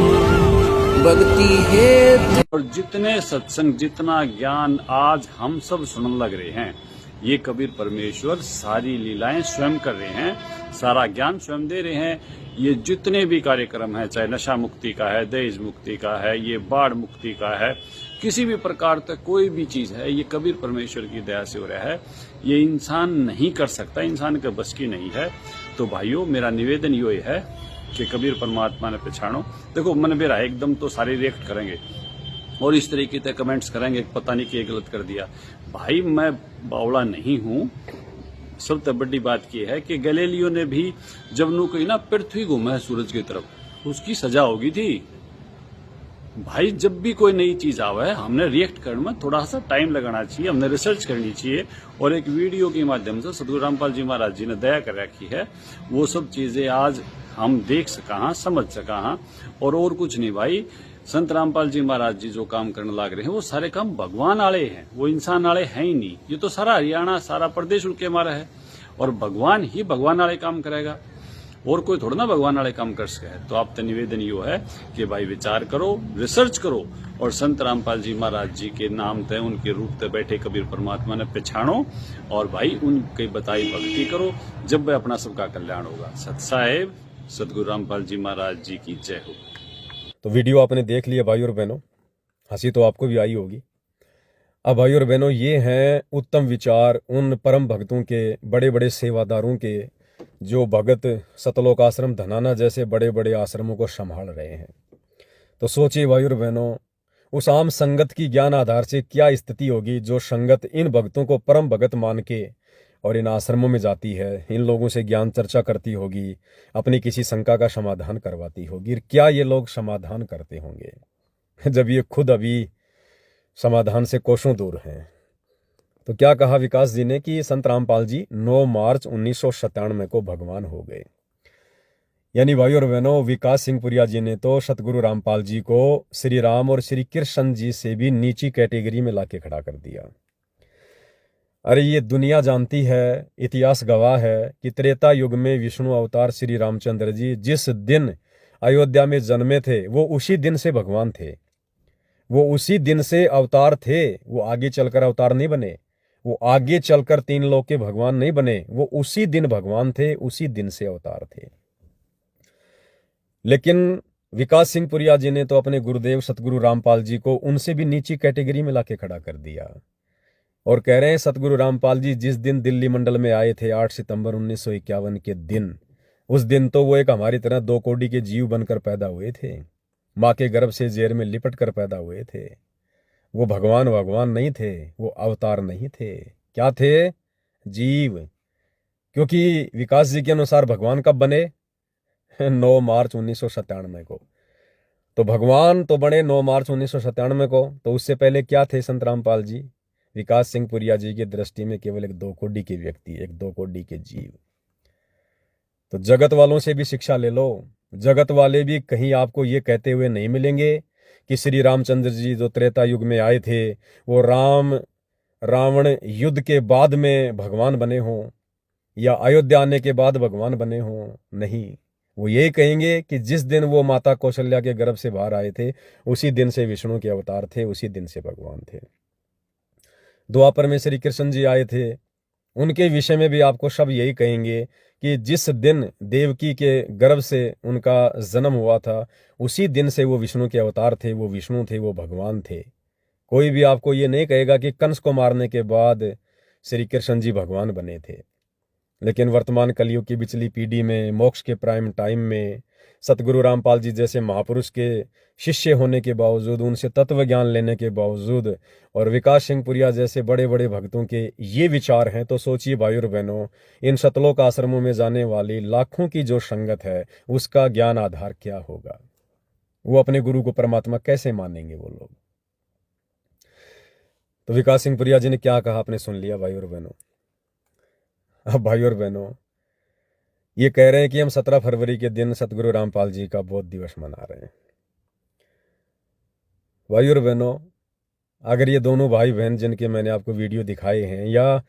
भक्ति हेत। और जितने सत्संग, जितना ज्ञान आज हम सब सुनने लग रहे हैं, ये कबीर परमेश्वर सारी लीलाएं स्वयं कर रहे हैं, सारा ज्ञान स्वयं दे रहे हैं। ये जितने भी कार्यक्रम हैं, चाहे नशा मुक्ति का है, दहेज मुक्ति का है, ये बाढ़ मुक्ति का है, किसी भी प्रकार तक कोई भी चीज है, ये कबीर परमेश्वर की दया से हो रहा है। ये इंसान नहीं कर सकता, इंसान के बस की नहीं है। तो भाइयों, मेरा निवेदन ये है कि कबीर परमात्मा ने पहचानो। देखो, मन मेरा एकदम तो सारे रिएक्ट करेंगे और इस तरीके से कमेंट्स करेंगे, पता नहीं क्या गलत कर दिया। भाई, मैं बावड़ा नहीं हूं। सबसे बड़ी बात यह है कि गैलीलियो ने भी जब नु कही ना पृथ्वी घूमा है सूरज की तरफ, उसकी सजा होगी थी। भाई, जब भी कोई नई चीज आवे, हमने रिएक्ट करने में थोड़ा सा टाइम लगाना चाहिए, हमने रिसर्च करनी चाहिए। और एक वीडियो के माध्यम से सतगुरु रामपाल जी महाराज जी ने दया कर रखी है, वो सब चीजें आज हम देख सका, समझ सका। और कुछ नहीं भाई, संत रामपाल जी महाराज जी जो काम करने लग रहे हैं, वो सारे काम भगवान आले हैं, वो इंसान आले हैं ही नहीं। ये तो सारा हरियाणा, सारा प्रदेश उनके हमारा है, और भगवान ही भगवान आले काम करेगा, और कोई थोड़ा ना भगवान वाले काम कर सके। तो आपसे निवेदन यो है कि भाई विचार करो, रिसर्च करो, और संत रामपाल जी महाराज जी के नाम ते, उनके रूप ते बैठे कबीर परमात्मा ने पहचानो, और भाई उनकी बताई भक्ति करो, जब वह अपना सबका कल्याण होगा। सत साहेब, सतगुरु रामपाल जी महाराज जी की जय हो। तो वीडियो आपने देख लिया भाई और बहनों, हंसी तो आपको भी आई होगी। अब भाई और बहनों, ये हैं उत्तम विचार उन परम भक्तों के, बड़े बड़े सेवादारों के, जो भगत सतलोक आश्रम धनाना जैसे बड़े बड़े आश्रमों को संभाल रहे हैं। तो सोचिए भाई और बहनों, उस आम संगत की ज्ञान आधार से क्या स्थिति होगी जो संगत इन भक्तों को परम भगत मान के और इन आश्रमों में जाती है, इन लोगों से ज्ञान चर्चा करती होगी, अपनी किसी शंका का समाधान करवाती होगी। क्या ये लोग समाधान करते होंगे जब ये खुद अभी समाधान से कोसों दूर हैं? तो क्या कहा विकास जी ने कि संत रामपाल जी 9 मार्च 1997 को भगवान हो गए। यानी भाई और बहनों, विकास सिंह पुरिया जी ने तो सतगुरु रामपाल जी को श्री राम और श्री कृष्ण जी से भी नीची कैटेगरी में लाके खड़ा कर दिया। अरे ये दुनिया जानती है, इतिहास गवाह है कि त्रेता युग में विष्णु अवतार श्री रामचंद्र जी जिस दिन अयोध्या में जन्मे थे, वो उसी दिन से भगवान थे, वो उसी दिन से अवतार थे। वो आगे चलकर अवतार नहीं बने, वो आगे चलकर 3 लोक के भगवान नहीं बने, वो उसी दिन भगवान थे, उसी दिन से अवतार थे। लेकिन विकास सिंह पुरिया जी ने तो अपने गुरुदेव सतगुरु रामपाल जी को उनसे भी नीची कैटेगरी में लाके खड़ा कर दिया, और कह रहे हैं सतगुरु रामपाल जी जिस दिन दिल्ली मंडल में आए थे 8 सितंबर 1951 के दिन, उस दिन तो वो एक हमारी तरह 2 कोड़ी के जीव बनकर पैदा हुए थे, माँ के गर्भ से जेर में लिपट कर पैदा हुए थे। वो भगवान नहीं थे, वो अवतार नहीं थे। क्या थे? जीव। क्योंकि विकास जी के अनुसार भगवान कब बने? 9 मार्च 1997 को। तो भगवान तो बने 9 मार्च 1997 को, तो उससे पहले क्या थे संत रामपाल जी? विकास सिंह पुरिया जी की दृष्टि में केवल एक 2 कोड़ी के व्यक्ति, एक 2 कोड़ी के जीव। तो जगत वालों से भी शिक्षा ले लो। जगत वाले भी कहीं आपको ये कहते हुए नहीं मिलेंगे कि श्री रामचंद्र जी जो त्रेता युग में आए थे, वो राम रावण युद्ध के बाद में भगवान बने हों, या अयोध्या आने के बाद भगवान बने हों। नहीं, वो ये कहेंगे कि जिस दिन वो माता कौशल्या के गर्भ से बाहर आए थे, उसी दिन से विष्णु के अवतार थे, उसी दिन से भगवान थे। द्वापर में श्री कृष्ण जी आए थे, उनके विषय में भी आपको सब यही कहेंगे कि जिस दिन देवकी के गर्भ से उनका जन्म हुआ था, उसी दिन से वो विष्णु के अवतार थे, वो विष्णु थे, वो भगवान थे। कोई भी आपको ये नहीं कहेगा कि कंस को मारने के बाद श्री कृष्ण जी भगवान बने थे। लेकिन वर्तमान कलयुग की पिछली पीढ़ी में, मोक्ष के प्राइम टाइम में, सतगुरु रामपाल जी जैसे महापुरुष के शिष्य होने के बावजूद, उनसे तत्व ज्ञान लेने के बावजूद, और विकास सिंह पुरिया जैसे बड़े बड़े भक्तों के ये विचार हैं, तो सोचिए भाई और बहनों, इन सतलोक आश्रमों में जाने वाली लाखों की जो संगत है, उसका ज्ञान आधार क्या होगा? वो अपने गुरु को परमात्मा कैसे मानेंगे वो लोग? तो विकास सिंह पुरिया जी ने क्या कहा आपने सुन लिया भाई और बहनों। अब भाई और बहनों, ये कह रहे हैं कि हम 17 फरवरी के दिन सतगुरु रामपाल जी का बोध दिवस मना रहे हैं। भाई और बहनों, अगर ये दोनों भाई बहन जिनके मैंने आपको वीडियो दिखाए हैं, या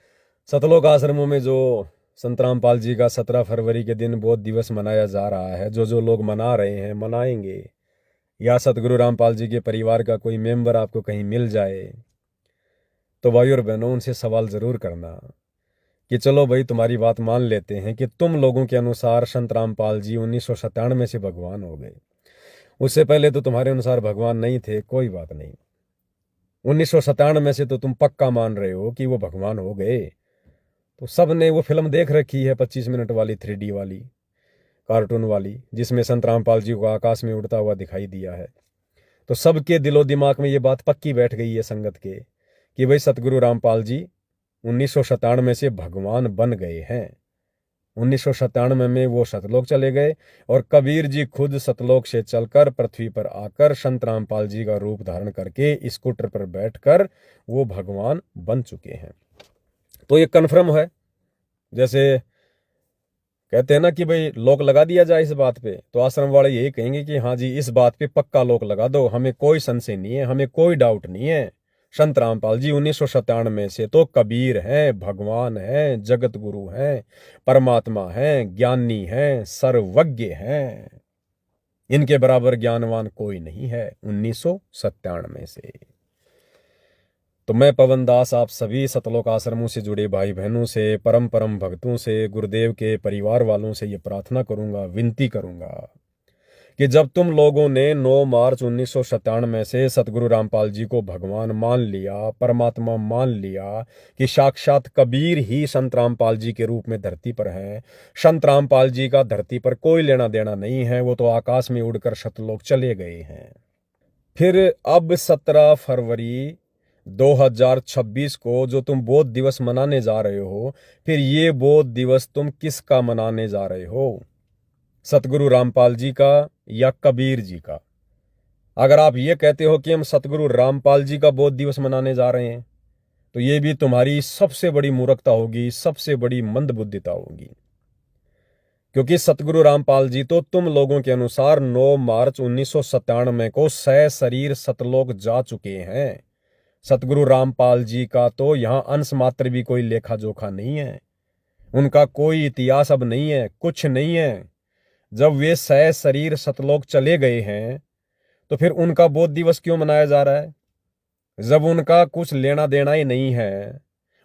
सतलोक आश्रमों में जो संत रामपाल जी का 17 फरवरी के दिन बोध दिवस मनाया जा रहा है, जो लोग मना रहे हैं, मनाएंगे, या सतगुरु रामपाल जी के परिवार का कोई मेंबर आपको कहीं मिल जाए, तो भाई और बहनों, उनसे सवाल जरूर करना कि चलो भाई तुम्हारी बात मान लेते हैं कि तुम लोगों के अनुसार संत रामपाल जी 1997 से भगवान हो गए। उससे पहले तो तुम्हारे अनुसार भगवान नहीं थे, कोई बात नहीं। 1997 से तो तुम पक्का मान रहे हो कि वो भगवान हो गए। तो सब ने वो फिल्म देख रखी है 25 मिनट वाली 3D वाली कार्टून वाली, जिसमें संत रामपाल जी को आकाश में उड़ता हुआ दिखाई दिया है। तो सबके दिलो दिमाग में ये बात पक्की बैठ गई है संगत के कि भाई सतगुरु रामपाल जी 1997 से भगवान बन गए हैं। 1997 में वो सतलोक चले गए और कबीर जी खुद सतलोक से चलकर पृथ्वी पर आकर संत रामपाल जी का रूप धारण करके स्कूटर पर बैठकर वो भगवान बन चुके हैं। तो ये कन्फर्म है। जैसे कहते हैं ना कि भाई लोक लगा दिया जाए इस बात पे, तो आश्रम वाले यही कहेंगे कि हाँ जी इस बात पे पक्का लोक लगा दो, हमें कोई संशय नहीं है, हमें कोई डाउट नहीं है। संत रामपाल जी 1997 से तो कबीर हैं, भगवान हैं, जगत गुरु हैं, परमात्मा हैं, ज्ञानी हैं, सर्वज्ञ हैं। इनके बराबर ज्ञानवान कोई नहीं है 1997 से। तो मैं पवन दास आप सभी सतलोक आश्रमों से जुड़े भाई बहनों से, परम परम भक्तों से, गुरुदेव के परिवार वालों से ये प्रार्थना करूंगा, विनती करूंगा कि जब तुम लोगों ने 9 मार्च 1997 से सतगुरु रामपाल जी को भगवान मान लिया, परमात्मा मान लिया कि साक्षात कबीर ही संत रामपाल जी के रूप में धरती पर हैं, संत रामपाल जी का धरती पर कोई लेना देना नहीं है, वो तो आकाश में उड़कर सतलोक चले गए हैं। फिर अब 17 फरवरी 2026 को जो तुम बोध दिवस मनाने जा रहे हो, फिर ये बोध दिवस तुम किसका मनाने जा रहे हो? सतगुरु रामपाल जी का या कबीर जी का? अगर आप ये कहते हो कि हम सतगुरु रामपाल जी का बोध दिवस मनाने जा रहे हैं, तो ये भी तुम्हारी सबसे बड़ी मूर्खता होगी, सबसे बड़ी मंदबुद्धिता होगी। क्योंकि सतगुरु रामपाल जी तो तुम लोगों के अनुसार 9 मार्च 1997 को सशरीर सतलोक जा चुके हैं। सतगुरु रामपाल जी का तो यहां अंश मात्र भी कोई लेखा जोखा नहीं है, उनका कोई इतिहास अब नहीं है, कुछ नहीं है। जब वे सशरीर सतलोक चले गए हैं तो फिर उनका बोध दिवस क्यों मनाया जा रहा है? जब उनका कुछ लेना देना ही नहीं है,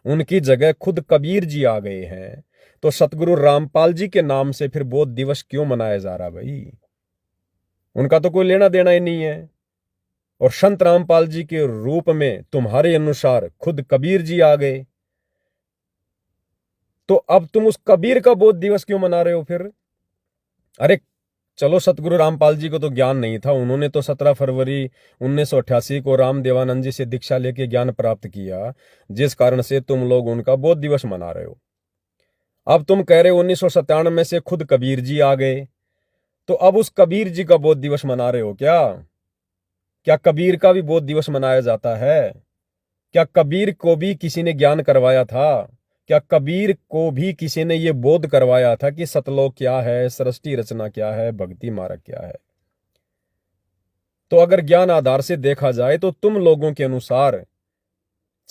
उनकी जगह खुद कबीर जी आ गए हैं, तो सतगुरु रामपाल जी के नाम से फिर बोध दिवस क्यों मनाया जा रहा भाई? उनका तो कोई लेना देना ही नहीं है। और संत रामपाल जी के रूप में तुम्हारे अनुसार खुद कबीर जी आ गए, तो अब तुम उस कबीर का बोध दिवस क्यों मना रहे हो फिर? अरे चलो, सतगुरु रामपाल जी को तो ज्ञान नहीं था, उन्होंने तो 17 फरवरी 1988 को राम देवानंद जी से दीक्षा लेके ज्ञान प्राप्त किया, जिस कारण से तुम लोग उनका बोध दिवस मना रहे हो। अब तुम कह रहे हो 1997 से खुद कबीर जी आ गए, तो अब उस कबीर जी का बोध दिवस मना रहे हो क्या? क्या कबीर का भी बोध दिवस मनाया जाता है? क्या कबीर को भी किसी ने ज्ञान करवाया था? क्या कबीर को भी किसी ने यह बोध करवाया था कि सतलोक क्या है, सृष्टि रचना क्या है, भक्ति मार्ग क्या है? तो अगर ज्ञान आधार से देखा जाए तो तुम लोगों के अनुसार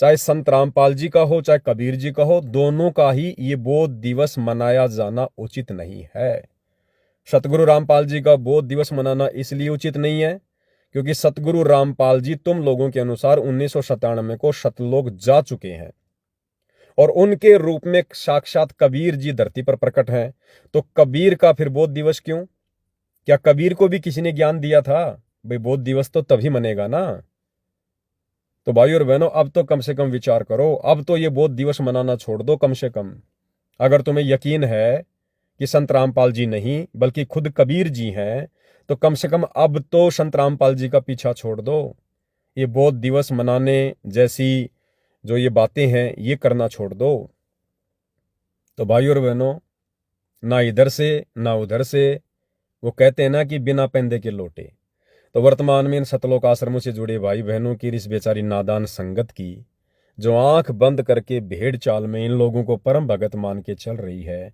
चाहे संत रामपाल जी का हो, चाहे कबीर जी का हो, दोनों का ही ये बोध दिवस मनाया जाना उचित नहीं है। सतगुरु रामपाल जी का बोध दिवस मनाना इसलिए उचित नहीं है क्योंकि सतगुरु रामपाल जी तुम लोगों के अनुसार 1997 को सतलोक जा चुके हैं और उनके रूप में साक्षात कबीर जी धरती पर प्रकट हैं। तो कबीर का फिर बोध दिवस क्यों? क्या कबीर को भी किसी ने ज्ञान दिया था? भाई बोध दिवस तो तभी मनेगा ना। तो भाई और बहनों, अब तो कम से कम विचार करो, अब तो ये बोध दिवस मनाना छोड़ दो कम से कम। अगर तुम्हें यकीन है कि संत रामपाल जी नहीं बल्कि खुद कबीर जी हैं, तो कम से कम अब तो संत रामपाल जी का पीछा छोड़ दो। ये बोध दिवस मनाने जैसी जो ये बातें हैं ये करना छोड़ दो। तो भाई और बहनों, ना इधर से ना उधर से, वो कहते हैं ना कि बिना पेंदे के लोटे। तो वर्तमान में इन सतलोक आश्रमों से जुड़े भाई बहनों की इस बेचारी नादान संगत की, जो आंख बंद करके भेड़ चाल में इन लोगों को परम भगत मान के चल रही है,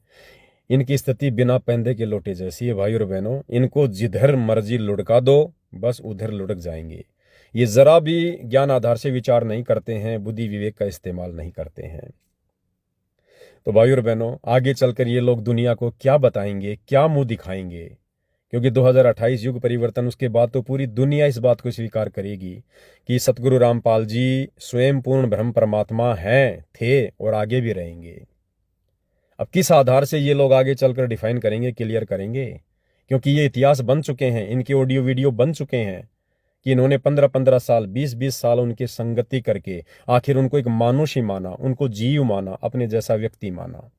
इनकी स्थिति बिना पेंदे के लोटे जैसी है। भाई और बहनों, इनको जिधर मर्जी लुढ़का दो, बस उधर लुढ़क जाएंगे। ये जरा भी ज्ञान आधार से विचार नहीं करते हैं, बुद्धि विवेक का इस्तेमाल नहीं करते हैं। तो भाई और बहनों, आगे चलकर ये लोग दुनिया को क्या बताएंगे, क्या मुंह दिखाएंगे? क्योंकि 2028 युग परिवर्तन, उसके बाद तो पूरी दुनिया इस बात को स्वीकार करेगी कि सतगुरु रामपाल जी स्वयं पूर्ण ब्रह्म परमात्मा हैं, थे और आगे भी रहेंगे। अब किस आधार से ये लोग आगे चलकर डिफाइन करेंगे, क्लियर करेंगे, क्योंकि ये इतिहास बन चुके हैं, इनके ऑडियो वीडियो बन चुके हैं कि इन्होंने 15-15 साल 20-20 साल उनकी संगति करके आखिर उनको एक मानुष ही माना, उनको जीव माना, अपने जैसा व्यक्ति माना।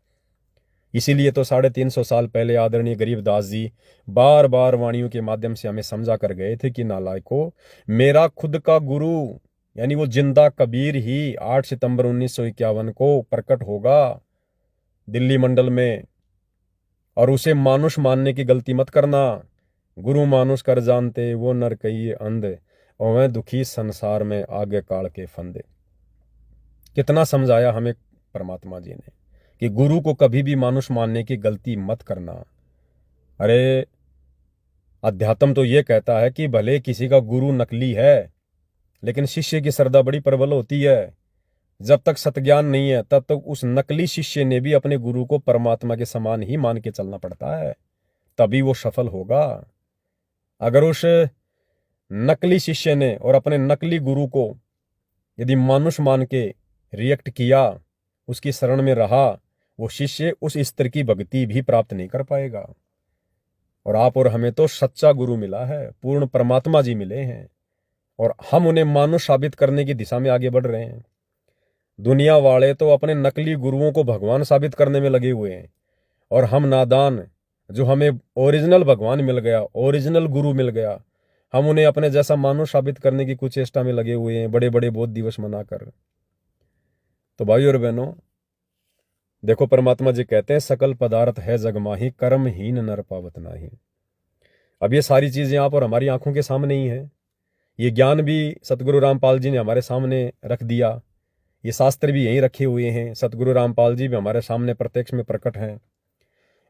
इसीलिए तो 350 साल पहले आदरणीय गरीबदास जी बार बार वाणियों के माध्यम से हमें समझा कर गए थे कि नालायको, मेरा खुद का गुरु यानी वो जिंदा कबीर ही 8 सितंबर 1951 को प्रकट होगा दिल्ली मंडल में, और उसे मानुष मानने की गलती मत करना। गुरु मानुष कर जानते वो नर कहिए अंध, और वह दुखी संसार में आगे काल के फंदे। कितना समझाया हमें परमात्मा जी ने कि गुरु को कभी भी मानुष मानने की गलती मत करना। अरे अध्यात्म तो ये कहता है कि भले किसी का गुरु नकली है, लेकिन शिष्य की श्रद्धा बड़ी प्रबल होती है। जब तक सतज्ञान नहीं है तब तक उस नकली शिष्य ने भी अपने गुरु को परमात्मा के समान ही मान के चलना पड़ता है, तभी वो सफल होगा। अगर उस नकली शिष्य ने और अपने नकली गुरु को यदि मानुष मान के रिएक्ट किया, उसकी शरण में रहा, वो शिष्य उस स्तर की भक्ति भी प्राप्त नहीं कर पाएगा। और आप और हमें तो सच्चा गुरु मिला है, पूर्ण परमात्मा जी मिले हैं, और हम उन्हें मानुष साबित करने की दिशा में आगे बढ़ रहे हैं। दुनिया वाले तो अपने नकली गुरुओं को भगवान साबित करने में लगे हुए हैं, और हम नादान जो हमें ओरिजिनल भगवान मिल गया, ओरिजिनल गुरु मिल गया, हम उन्हें अपने जैसा मानुष साबित करने की कुछ चेष्टा में लगे हुए हैं, बड़े बड़े बोध दिवस मनाकर। तो भाई और बहनों, देखो परमात्मा जी कहते हैं सकल पदार्थ है जग माही, कर्महीन नर पावत नाही। अब ये सारी चीजें यहाँ पर हमारी आंखों के सामने ही है। ये ज्ञान भी सतगुरु रामपाल जी ने हमारे सामने रख दिया, ये शास्त्र भी यहीं रखे हुए हैं, सतगुरु रामपाल जी भी हमारे सामने प्रत्यक्ष में प्रकट हैं।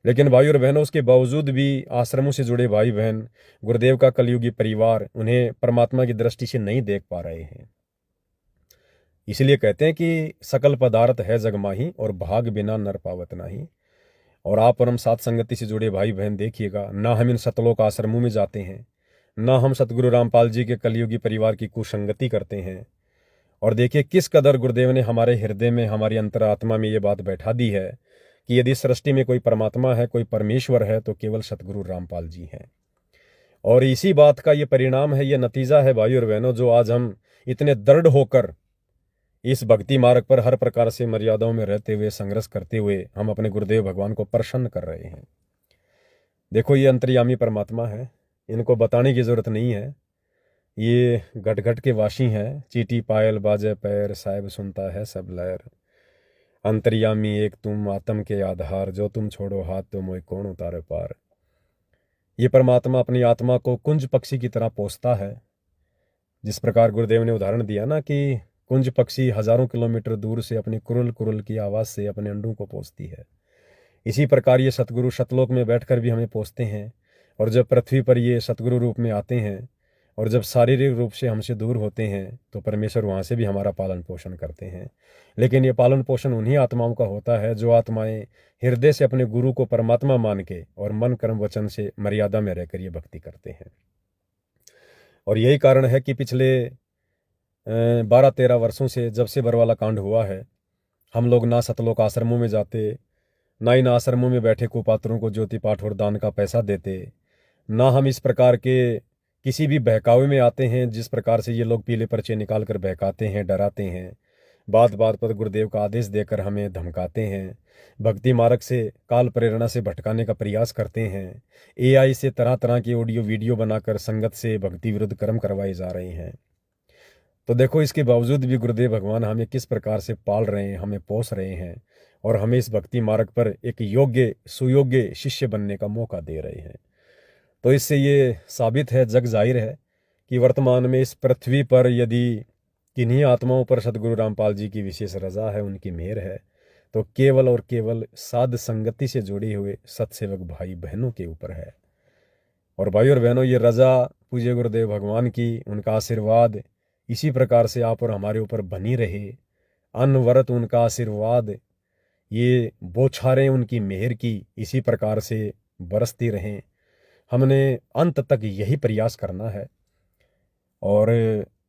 लेकिन भाई और बहनों, उसके बावजूद भी आश्रमों से जुड़े भाई बहन, गुरुदेव का कलयुगी परिवार उन्हें परमात्मा की दृष्टि से नहीं देख पा रहे हैं। इसलिए कहते हैं कि सकल पदार्थ है जग माही, और भाग बिना नर पावत नाही। और आप और हम साथ संगति से जुड़े भाई बहन देखिएगा, ना हम इन सतलोक आश्रमों में जाते हैं, ना हम सतगुरु रामपाल जी के कलयुगी परिवार की कुसंगति करते हैं। और देखिए किस कदर गुरुदेव ने हमारे हृदय में, हमारी अंतरात्मा में ये बात बैठा दी है कि यदि सृष्टि में कोई परमात्मा है, कोई परमेश्वर है, तो केवल सतगुरु रामपाल जी हैं। और इसी बात का ये परिणाम है, ये नतीजा है भाई और बहनों, जो आज हम इतने दृढ़ होकर इस भक्ति मार्ग पर हर प्रकार से मर्यादाओं में रहते हुए, संघर्ष करते हुए हम अपने गुरुदेव भगवान को प्रसन्न कर रहे हैं। देखो ये अंतर्यामी परमात्मा है, इनको बताने की जरूरत नहीं है। ये घट घट के वासी हैं, चीटी पायल बाजे पैर, साहिब सुनता है सब लहर। अंतर्यामी एक तुम, आत्म के आधार, जो तुम छोड़ो हाथ तो मोय कौन उतारे पार। ये परमात्मा अपनी आत्मा को कुंज पक्षी की तरह पोसता है। जिस प्रकार गुरुदेव ने उदाहरण दिया ना कि कुंज पक्षी हजारों किलोमीटर दूर से अपनी कुरुल कुरुल की आवाज से अपने अंडों को पोसती है, इसी प्रकार ये सतगुरु सतलोक में बैठकर भी हमें पोसते हैं। और जब पृथ्वी पर ये सतगुरु रूप में आते हैं और जब शारीरिक रूप से हमसे दूर होते हैं, तो परमेश्वर वहाँ से भी हमारा पालन पोषण करते हैं। लेकिन ये पालन पोषण उन्हीं आत्माओं का होता है जो आत्माएं हृदय से अपने गुरु को परमात्मा मान के और मन कर्म वचन से मर्यादा में रहकर ये भक्ति करते हैं। और यही कारण है कि पिछले 12-13 वर्षों से जब से बरवाला कांड हुआ है, हम लोग ना सतलोक आश्रमों में जाते, ना इन आश्रमों में बैठे कुपात्रों को ज्योति पाठ और दान का पैसा देते, ना हम इस प्रकार के किसी भी बहकावे में आते हैं जिस प्रकार से ये लोग पीले पर्चे निकाल कर बहकाते हैं, डराते हैं, बात बात पर गुरुदेव का आदेश देकर हमें धमकाते हैं, भक्ति मार्ग से काल प्रेरणा से भटकाने का प्रयास करते हैं, AI से तरह तरह की ऑडियो वीडियो बनाकर संगत से भक्ति विरुद्ध कर्म करवाए जा रहे हैं। तो देखो इसके बावजूद भी गुरुदेव भगवान हमें किस प्रकार से पाल रहे हैं, हमें पोस रहे हैं और हमें इस भक्ति मार्ग पर एक योग्य सुयोग्य शिष्य बनने का मौका दे रहे हैं। तो इससे ये साबित है, जग जाहिर है कि वर्तमान में इस पृथ्वी पर यदि किन्हीं आत्माओं पर सतगुरु रामपाल जी की विशेष रजा है, उनकी मेहर है, तो केवल और केवल साध संगति से जुड़े हुए सत्सेवक भाई बहनों के ऊपर है। और भाई और बहनों, ये रजा पूज्य गुरुदेव भगवान की, उनका आशीर्वाद इसी प्रकार से आप और हमारे ऊपर बनी रहे। अनवरत उनका आशीर्वाद, ये बौछारें उनकी मेहर की इसी प्रकार से बरसती रहें। हमने अंत तक यही प्रयास करना है। और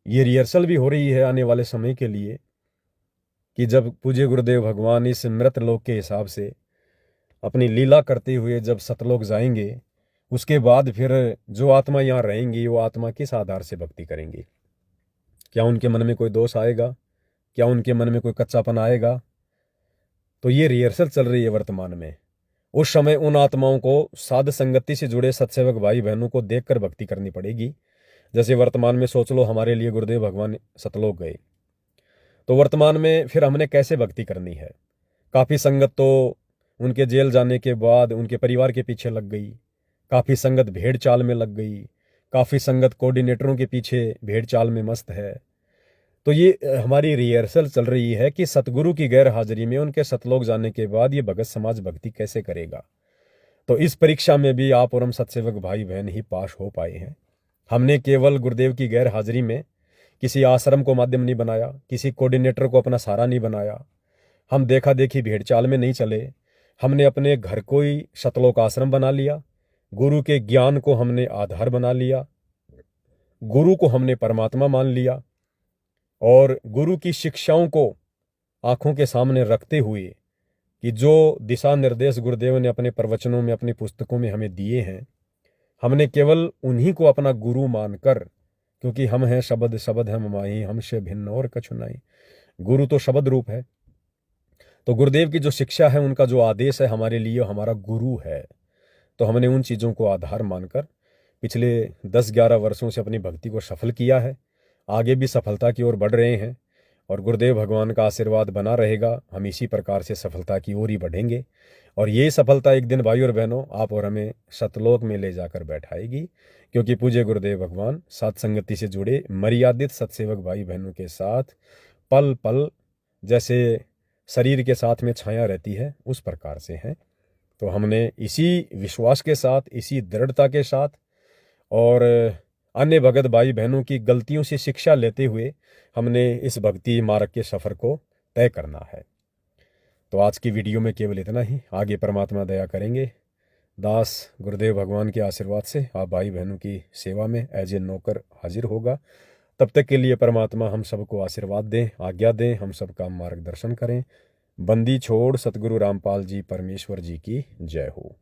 ये रिहर्सल भी हो रही है आने वाले समय के लिए कि जब पूज्य गुरुदेव भगवान इस मृत लोक के हिसाब से अपनी लीला करते हुए जब सतलोक जाएंगे, उसके बाद फिर जो आत्मा यहाँ रहेंगी वो आत्मा किस आधार से भक्ति करेंगी? क्या उनके मन में कोई दोष आएगा? क्या उनके मन में कोई कच्चापन आएगा? तो ये रिहर्सल चल रही है वर्तमान में। उस समय उन आत्माओं को साध संगति से जुड़े सत्सेवक भाई बहनों को देखकर भक्ति करनी पड़ेगी। जैसे वर्तमान में सोच लो, हमारे लिए गुरुदेव भगवान सतलोक गए, तो वर्तमान में फिर हमने कैसे भक्ति करनी है? काफ़ी संगत तो उनके जेल जाने के बाद उनके परिवार के पीछे लग गई, काफ़ी संगत भेड़ चाल में लग गई, काफ़ी संगत कोऑर्डिनेटरों के पीछे भेड़ चाल में मस्त है। तो ये हमारी रिहर्सल चल रही है कि सतगुरु की गैर हाजिरी में उनके सतलोक जाने के बाद ये भगत समाज भक्ति कैसे करेगा। तो इस परीक्षा में भी आप और हम सत्सेवक भाई बहन ही पास हो पाए हैं। हमने केवल गुरुदेव की गैर हाजिरी में किसी आश्रम को माध्यम नहीं बनाया, किसी कोऑर्डिनेटर को अपना सहारा नहीं बनाया, हम देखा देखी भेड़ चाल में नहीं चले। हमने अपने घर को ही सतलोक आश्रम बना लिया, गुरु के ज्ञान को हमने आधार बना लिया, गुरु को हमने परमात्मा मान लिया और गुरु की शिक्षाओं को आंखों के सामने रखते हुए कि जो दिशा निर्देश गुरुदेव ने अपने प्रवचनों में, अपनी पुस्तकों में हमें दिए हैं, हमने केवल उन्हीं को अपना गुरु मानकर, क्योंकि हम हैं शब्द, शब्द है ममाही, हमसे भिन्न और कछु नहीं। गुरु तो शब्द रूप है। तो गुरुदेव की जो शिक्षा है, उनका जो आदेश है, हमारे लिए हमारा गुरु है। तो हमने उन चीज़ों को आधार मानकर पिछले 10-11 वर्षों से अपनी भक्ति को सफल किया है। आगे भी सफलता की ओर बढ़ रहे हैं और गुरुदेव भगवान का आशीर्वाद बना रहेगा। हम इसी प्रकार से सफलता की ओर ही बढ़ेंगे और ये सफलता एक दिन भाई और बहनों आप और हमें सतलोक में ले जाकर बैठाएगी, क्योंकि पूज्य गुरुदेव भगवान सत्संगति से जुड़े मर्यादित सत्सेवक भाई बहनों के साथ पल पल जैसे शरीर के साथ में छाया रहती है, उस प्रकार से हैं। तो हमने इसी विश्वास के साथ, इसी दृढ़ता के साथ और अन्य भगत भाई बहनों की गलतियों से शिक्षा लेते हुए हमने इस भक्ति मार्ग के सफ़र को तय करना है। तो आज की वीडियो में केवल इतना ही। आगे परमात्मा दया करेंगे। दास गुरुदेव भगवान के आशीर्वाद से आप भाई बहनों की सेवा में एज ए नौकर हाजिर होगा। तब तक के लिए परमात्मा हम सबको आशीर्वाद दें, आज्ञा दें, हम सबका मार्गदर्शन करें। बंदी छोड़ सतगुरु रामपाल जी परमेश्वर जी की जय हो।